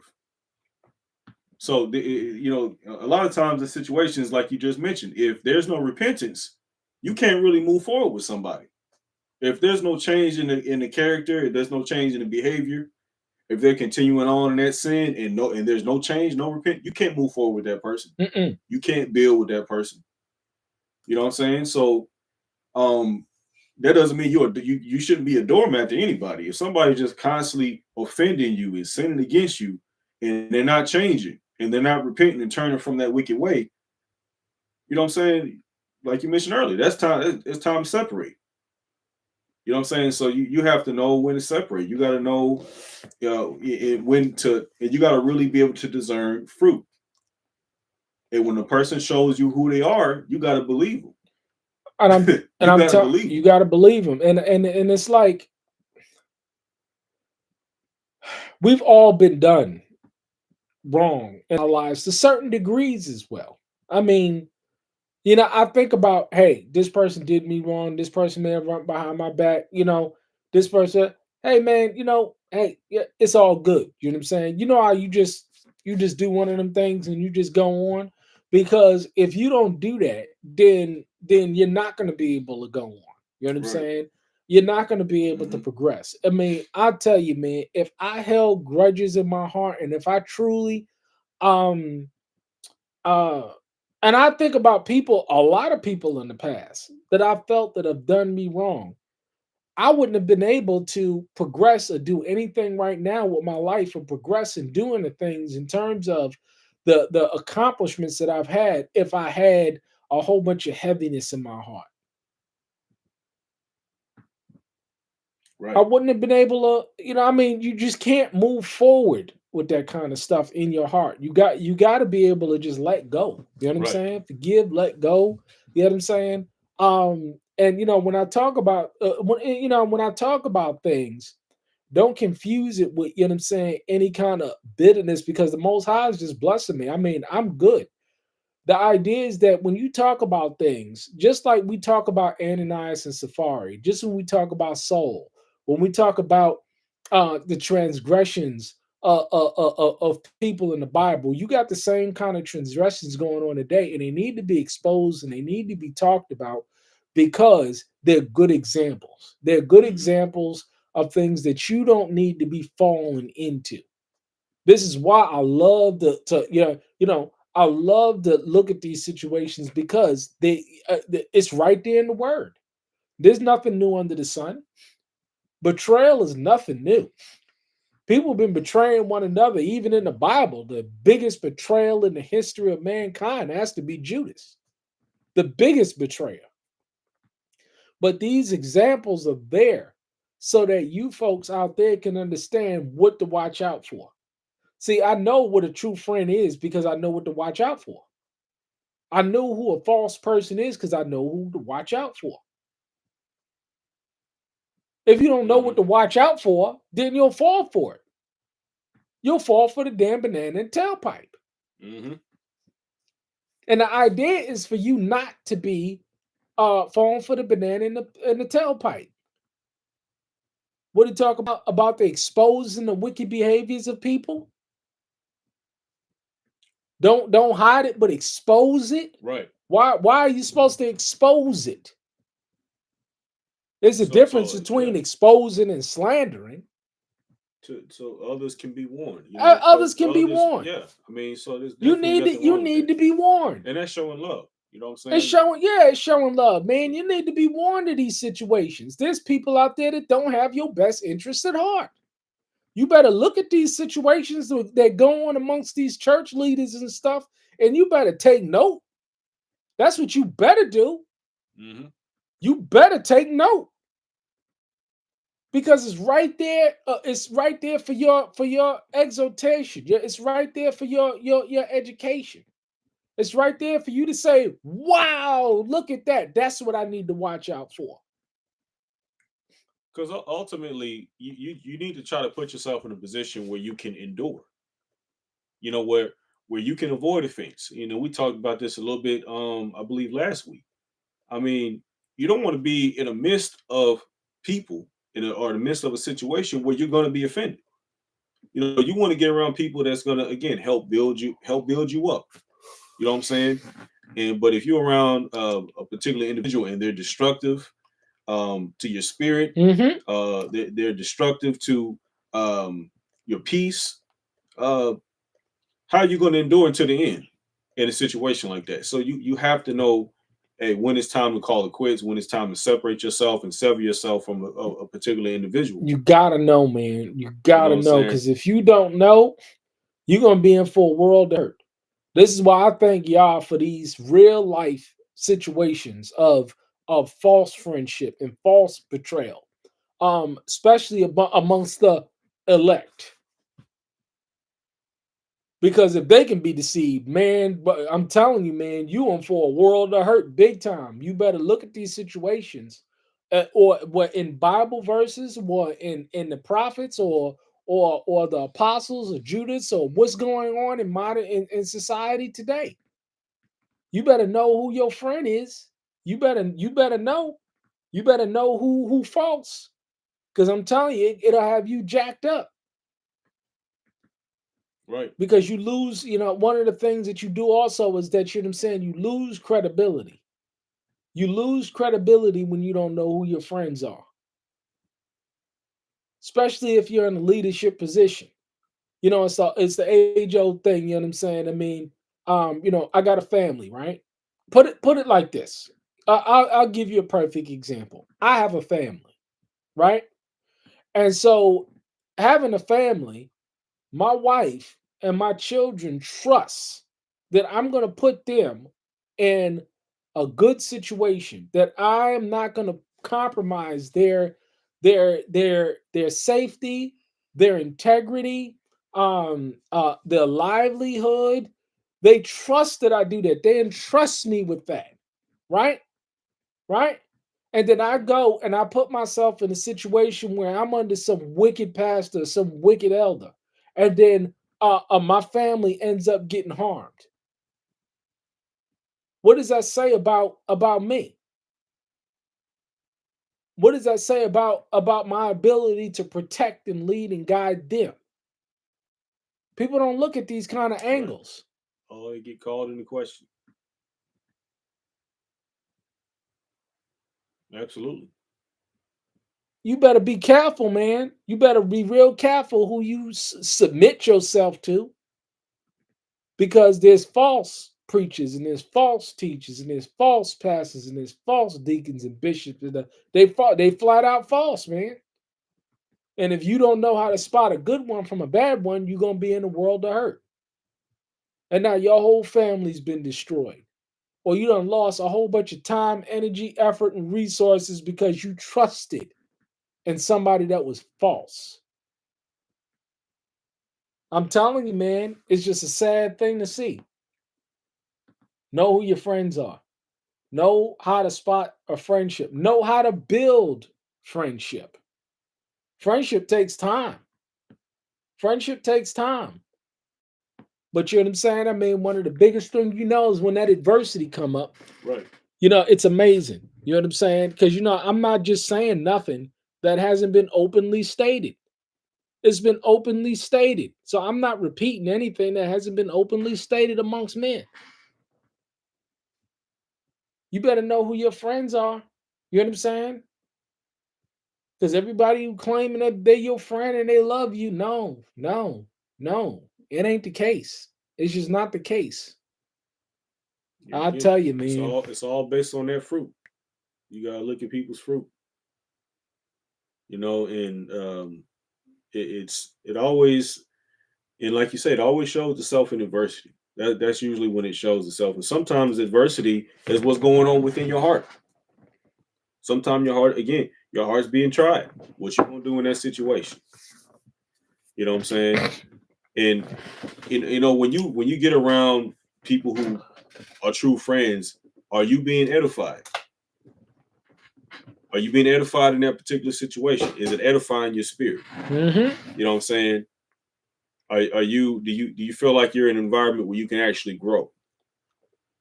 So, a lot of times in situations like you just mentioned, if there's no repentance, you can't really move forward with somebody. If there's no change in the character, if there's no change in the behavior, if they're continuing on in that sin and there's no change, no repent, you can't move forward with that person. Mm-mm. You can't build with that person. You know what I'm saying? So, um, that doesn't mean you shouldn't be a doormat to anybody. If somebody's just constantly offending you and sinning against you, and they're not changing and they're not repenting and turning from that wicked way, you know what I'm saying? Like you mentioned earlier, that's time. It's time to separate. You know what I'm saying? So you have to know when to separate. You got to know, when to, and you got to really be able to discern fruit. And when a person shows you who they are, you got to believe And I'm them. and You I'm got to telling believe you, them. got to believe him. And it's like we've all been done wrong in our lives to certain degrees as well. I mean, I think about, hey, this person did me wrong. This person may have run behind my back. This person, hey man, hey, yeah, it's all good. You know what I'm saying? You know how you just do one of them things and you just go on, because if you don't do that, then you're not going to be able to go on. You know what I'm Right. saying? You're not going to be able to Mm-hmm. progress. I mean, I tell you, man, if I held grudges in my heart and if I truly um uh, and I think about people, a lot of people in the past that I felt that have done me wrong. I wouldn't have been able to progress or do anything right now with my life or progress in doing the things in terms of the accomplishments that I've had if I had a whole bunch of heaviness in my heart. I Right. wouldn't have been able to, I mean, you just can't move forward with that kind of stuff in your heart. You got to be able to just let go. You know what I'm Right. saying? Forgive, let go. You know what I'm saying? And when I talk about when I talk about things, don't confuse it with, you know what I'm saying, any kind of bitterness, because the Most High is just blessing me. I mean, I'm good. The idea is that when you talk about things, just like we talk about Ananias and Safari, just when we talk about soul, when we talk about the transgressions of people in the Bible, you got the same kind of transgressions going on today, and they need to be exposed and they need to be talked about because they're good examples. They're good Mm-hmm. examples of things that you don't need to be falling into. This is why I love I love to look at these situations because it's right there in the word. There's nothing new under the sun. Betrayal is nothing new. People have been betraying one another, even in the Bible. The biggest betrayal in the history of mankind has to be Judas, the biggest betrayer. But these examples are there so that you folks out there can understand what to watch out for. See, I know what a true friend is because I know what to watch out for. I know who a false person is because I know who to watch out for. If you don't know what Hmm. to watch out for, then you'll fall for it. You'll fall for the damn banana and tailpipe. Hmm. And the idea is for you not to be falling for the banana and the tailpipe. What do you talk about the exposing the wicked behaviors of people? Don't hide it, but expose it. Right. Why are you supposed to expose it? There's a difference Yeah. between exposing and slandering. So others can be warned, you know, Others because can be others, warned. yeah. I mean, so there's You definitely need to nothing you wrong with need that, to be warned. and that's showing love. You know what I'm It's saying? showing, yeah, it's showing love, man. You need to be warned of these situations. There's people out there that don't have your best interests at heart. You better look at these situations that go on amongst these church leaders and stuff, and you better take note. That's what you better do. Hmm. You better take note because it's right there. It's right there for your exhortation. It's right there for your education. It's right there for you to say, "Wow, look at that. That's what I need to watch out for." Because ultimately, you need to try to put yourself in a position where you can endure. You know, where you can avoid offense. You know, we talked about this a little bit. I believe last week. I mean, you don't want to be in the midst of people or the midst of a situation where you're going to be offended. You know, you want to get around people that's going to again help build you up. You know what I'm saying? And but if you're around a particular individual and they're destructive to your spirit, Mm-hmm. they're destructive to your peace. Uh, how are you going to endure until the end in a situation like that? So you have to know, hey, when it's time to call it quits, when it's time to separate yourself and sever yourself from a particular individual. You gotta know, man. You You know gotta what I'm know saying? because if you don't know, you're gonna be in for a world of hurt. This is why I thank y'all for these real life situations of false friendship and false betrayal, especially amongst the elect. Because if they can be deceived, man, but I'm telling you, man, you in for a world of hurt, big time. You better look at these situations, or what in Bible verses, or in the prophets, or the apostles, or Judas, or what's going on in modern in society today. You better know who your friend is. You better know. You better know who false. Because I'm telling you, it'll have you jacked up. Right. Because you lose, one of the things that you do also is that, you know what I'm saying, you lose credibility. You lose credibility when you don't know who your friends are, especially if you're in a leadership position. It's the age old thing. You know what I'm saying? I mean, I got a family, right? Put it like this. I'll give you a perfect example. I have a family, right? And so, having a family, my wife and my children trust that I'm going to put them in a good situation, that I am not going to compromise their safety, their integrity, their livelihood. They trust that I do that. They entrust me with that, right? Right? And then I go and I put myself in a situation where I'm under some wicked pastor, some wicked elder, and then my family ends up getting harmed. What does that say about me? What does that say about my ability to protect and lead and guide them? People don't look at these kind of Right. angles. Oh, you get called into question. Absolutely. You better be careful, man. You better be real careful who you submit yourself to. because there's false preachers and there's false teachers and there's false pastors and there's false deacons and bishops. And they flat out false, man. And if you don't know how to spot a good one from a bad one, you're gonna be in a world of hurt. And now your whole family's been destroyed. Or you done lost a whole bunch of time, energy, effort, and resources because you trusted in somebody that was false. I'm telling you, man, it's just a sad thing to see. Know who your friends are. Know how to spot a friendship. Know how to build friendship. Friendship takes time. Friendship takes time. But you know what I'm saying? I mean, one of the biggest things is when that adversity come up. Right. It's amazing. You know what I'm saying? Because I'm not just saying nothing that hasn't been openly stated. It's been openly stated. So I'm not repeating anything that hasn't been openly stated amongst men. You better know who your friends are. You know what I'm saying? Because everybody who claiming that they're your friend and they love you, no. It ain't the case. It's just not the case. I'll tell you, man. It's all based on their fruit. You gotta look at people's fruit. And it always, and like you said, it always shows itself in adversity. That's usually when it shows itself. And sometimes adversity is what's going on within your heart. Sometimes your heart's being tried. What you gonna do in that situation? You know what I'm saying? And when you get around people who are true friends, are you being edified? Are you being edified in that particular situation? Is it edifying your spirit? Mm-hmm. You know what I'm saying? Do you feel like you're in an environment where you can actually grow?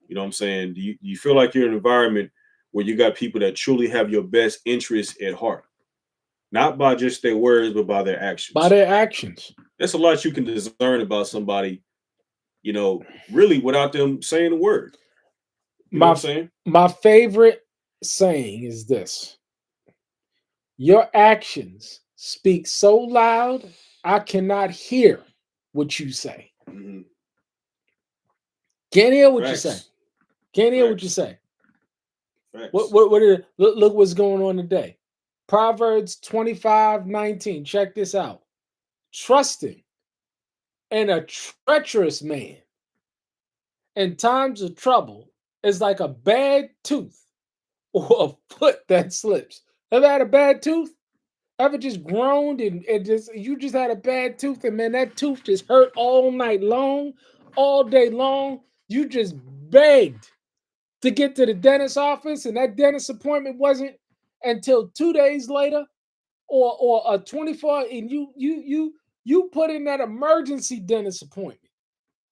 You know what I'm saying? Do you feel like you're in an environment where you got people that truly have your best interests at heart? Not by just their words, but by their actions. By their actions. There's a lot you can discern about somebody, really without them saying a word. You know what I'm saying? My favorite saying is this. Your actions speak so loud, I cannot hear what you say. Mm-hmm. Can't hear what you say. Can't hear what you say. What look what's going on today. Proverbs 25:19. Check this out. Trusting in a treacherous man in times of trouble is like a bad tooth or a foot that slips. Ever had a bad tooth? Ever just groaned and you just had a bad tooth and man, that tooth just hurt all night long, all day long. You just begged to get to the dentist office, and that dentist appointment wasn't until 2 days later, or a 24, and you put in that emergency dentist appointment.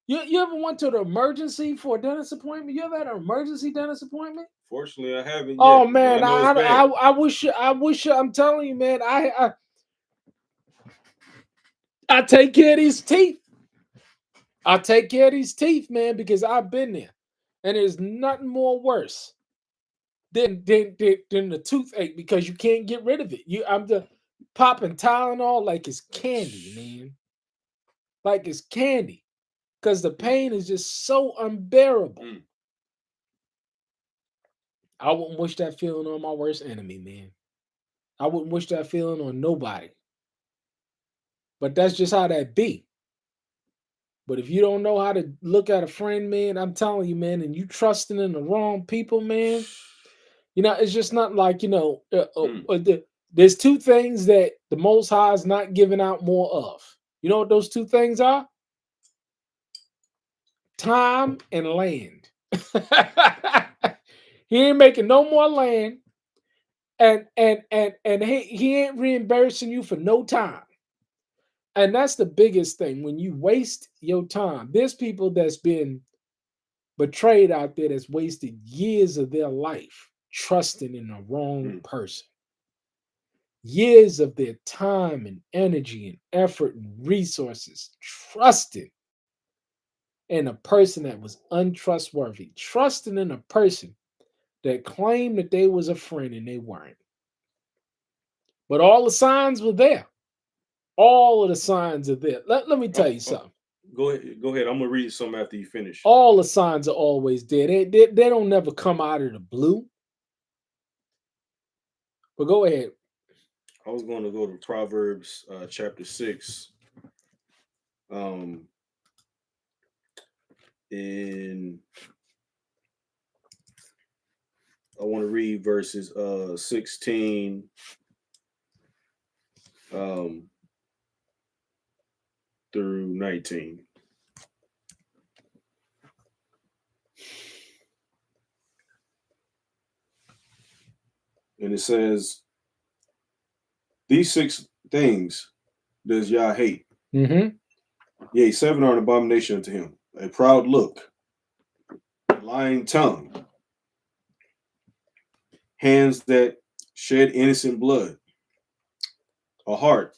You ever went to the emergency for a dentist appointment? You ever had an emergency dentist appointment? Fortunately, I haven't yet. Oh man, I wish. I'm telling you, man. I take care of these teeth. I take care of these teeth, man, because I've been there, and there's nothing more worse than the toothache because you can't get rid of it. I'm just popping Tylenol like it's candy, man. Like it's candy, because the pain is just so unbearable. I wouldn't wish that feeling on my worst enemy, man. I wouldn't wish that feeling on nobody. But that's just how that be. But if you don't know how to look at a friend, man, I'm telling you, man, and you trusting in the wrong people, man, it's just not like, there's two things that the Most High is not giving out more of. You know what those two things are? Time and land. He ain't making no more land, and he ain't reimbursing you for no time. And that's the biggest thing. When you waste your time, there's people that's been betrayed out there that's wasted years of their life trusting in the wrong person. Years of their time and energy and effort and resources trusting in a person that was untrustworthy, trusting in a person that claimed that they was a friend and they weren't. But all the signs were there. All of the signs are there. Let me tell you something. Go ahead. I'm gonna read some after you finish. All the signs are always there. They don't never come out of the blue. But go ahead. I was going to go to Proverbs chapter 6. Um, in I want to read verses 16 um, through 19. And it says, "These six things does Yah hate. Mm-hmm. Yea, seven are an abomination unto him: a proud look, a lying tongue, hands that shed innocent blood, a heart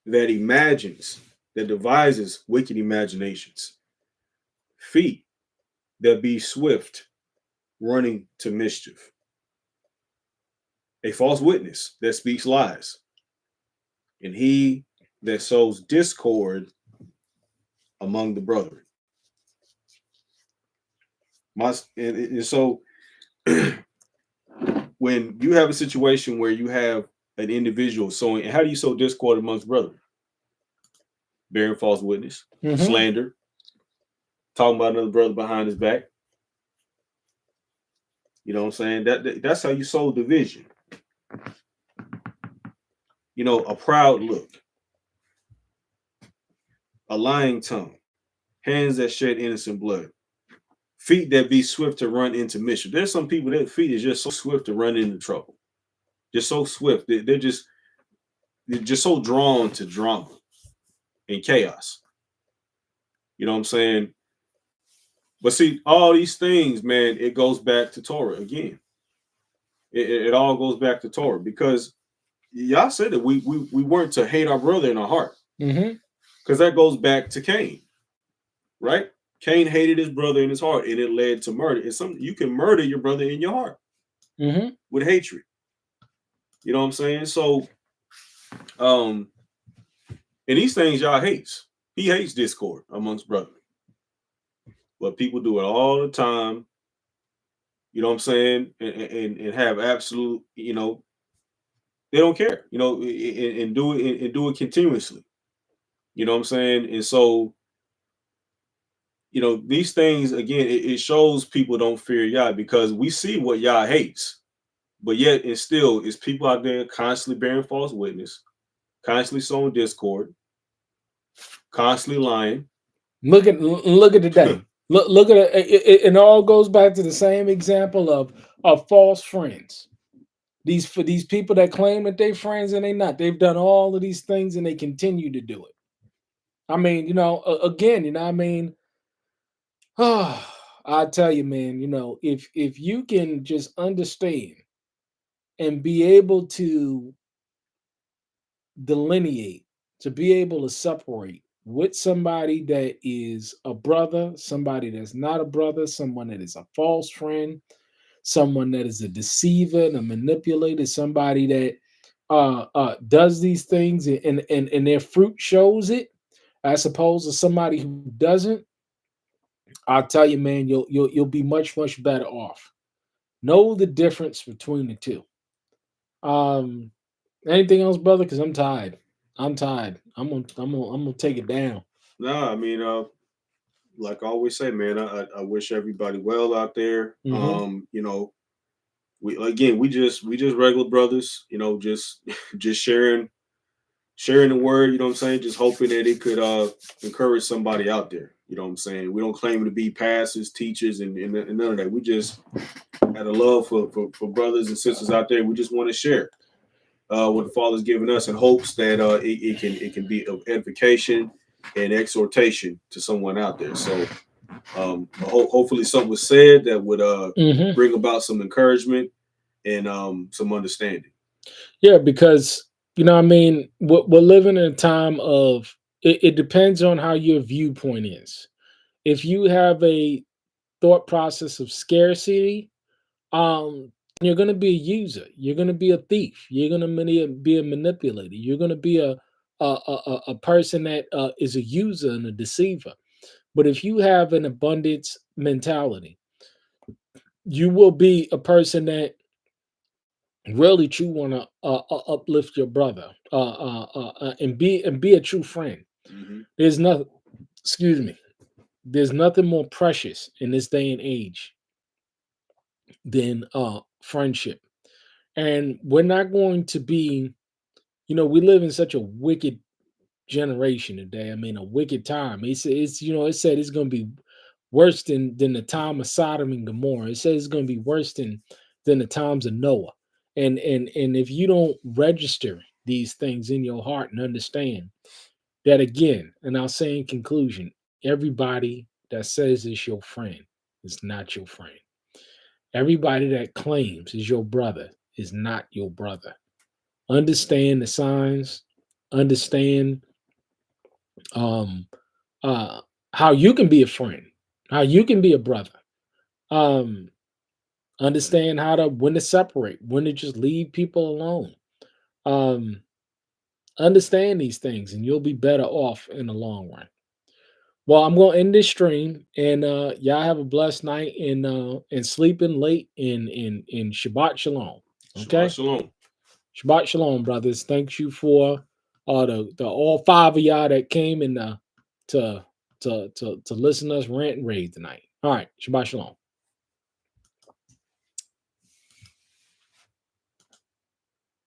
that imagines, that devises wicked imaginations, feet that be swift, running to mischief, a false witness that speaks lies, and he that sows discord among the brethren." And so when you have a situation where you have an individual sowing, and how do you sow discord amongst brethren? Bearing false witness, Mm-hmm. slander, talking about another brother behind his back. You know what I'm saying? That's how you sow division. You know, a proud look, a lying tongue, hands that shed innocent blood, feet that be swift to run into mischief. There's some people that feet is just so swift to run into trouble, just so swift. They're just so drawn to drama and chaos. You know what I'm saying? But see, all these things, man, it goes back to Torah again. It all goes back to Torah because y'all said that we weren't to hate our brother in our heart, Mm-hmm. because that goes back to Cain, right? Cain hated his brother in his heart, and it led to murder. It's something you can murder your brother in your heart Mm-hmm. with hatred. You know what I'm saying? So, um, and these things y'all hates. He hates discord amongst brethren, but people do it all the time. You know what I'm saying? And have absolute, they don't care. And do it and do it continuously. You know what I'm saying? And so, these things again, it shows people don't fear Yah because we see what Yah hates, but yet and still is people out there constantly bearing false witness, constantly sowing discord, constantly lying. Look at today. Look at it. It all goes back to the same example of false friends. For these people that claim that they're friends and they not. They've done all of these things and they continue to do it. I mean, again, I mean, I tell you, man, if you can just understand and be able to delineate, to be able to separate with somebody that is a brother, somebody that's not a brother, someone that is a false friend, someone that is a deceiver and a manipulator, somebody that does these things and their fruit shows it, as opposed to somebody who doesn't. I'll tell you, man, you'll be much better off. Know the difference between the two. Um, Anything else, brother? Because I'm tired. I'm tired. I'm gonna take it down. Nah, I mean, like I always say, man, I wish everybody well out there. Hmm. We just regular brothers, just just sharing the word, you know what I'm saying? Just hoping that it could encourage somebody out there. You know what I'm saying? We don't claim to be pastors, teachers, and none of that. We just had a love for brothers and sisters out there. We just want to share what the Father's given us in hopes that it can be of edification and exhortation to someone out there. So hopefully something was said that would Hmm. bring about some encouragement and some understanding. Yeah, because I mean, we're living in a time of it depends on how your viewpoint is. If you have a thought process of scarcity, you're going to be a user. You're going to be a thief. You're going to be a manipulator. You're going to be a person that is a user and a deceiver. But if you have an abundance mentality, you will be a person that really true want to uplift your brother and be a true friend. Hmm. There's nothing, excuse me, there's nothing more precious in this day and age than friendship. And we're not going to be, we live in such a wicked generation today. I mean, a wicked time. It's it said it's going to be worse than the time of Sodom and Gomorrah. It says it's going to be worse than the times of Noah. And if you don't register these things in your heart and understand that again, and I'll say in conclusion, everybody that says is your friend is not your friend. Everybody that claims is your brother is not your brother. Understand the signs, understand um uh how you can be a friend, how you can be a brother. Um understand how to when to separate, when to just leave people alone. Um understand these things and you'll be better off in the long run. Well, I'm gonna end this stream and y'all have a blessed night and sleeping late in Shabbat Shalom. Shabbat Okay? shalom. Shabbat Shalom, brothers. Thanks you for the all five of y'all that came in to listen to us rant and rave tonight. All right, Shabbat Shalom.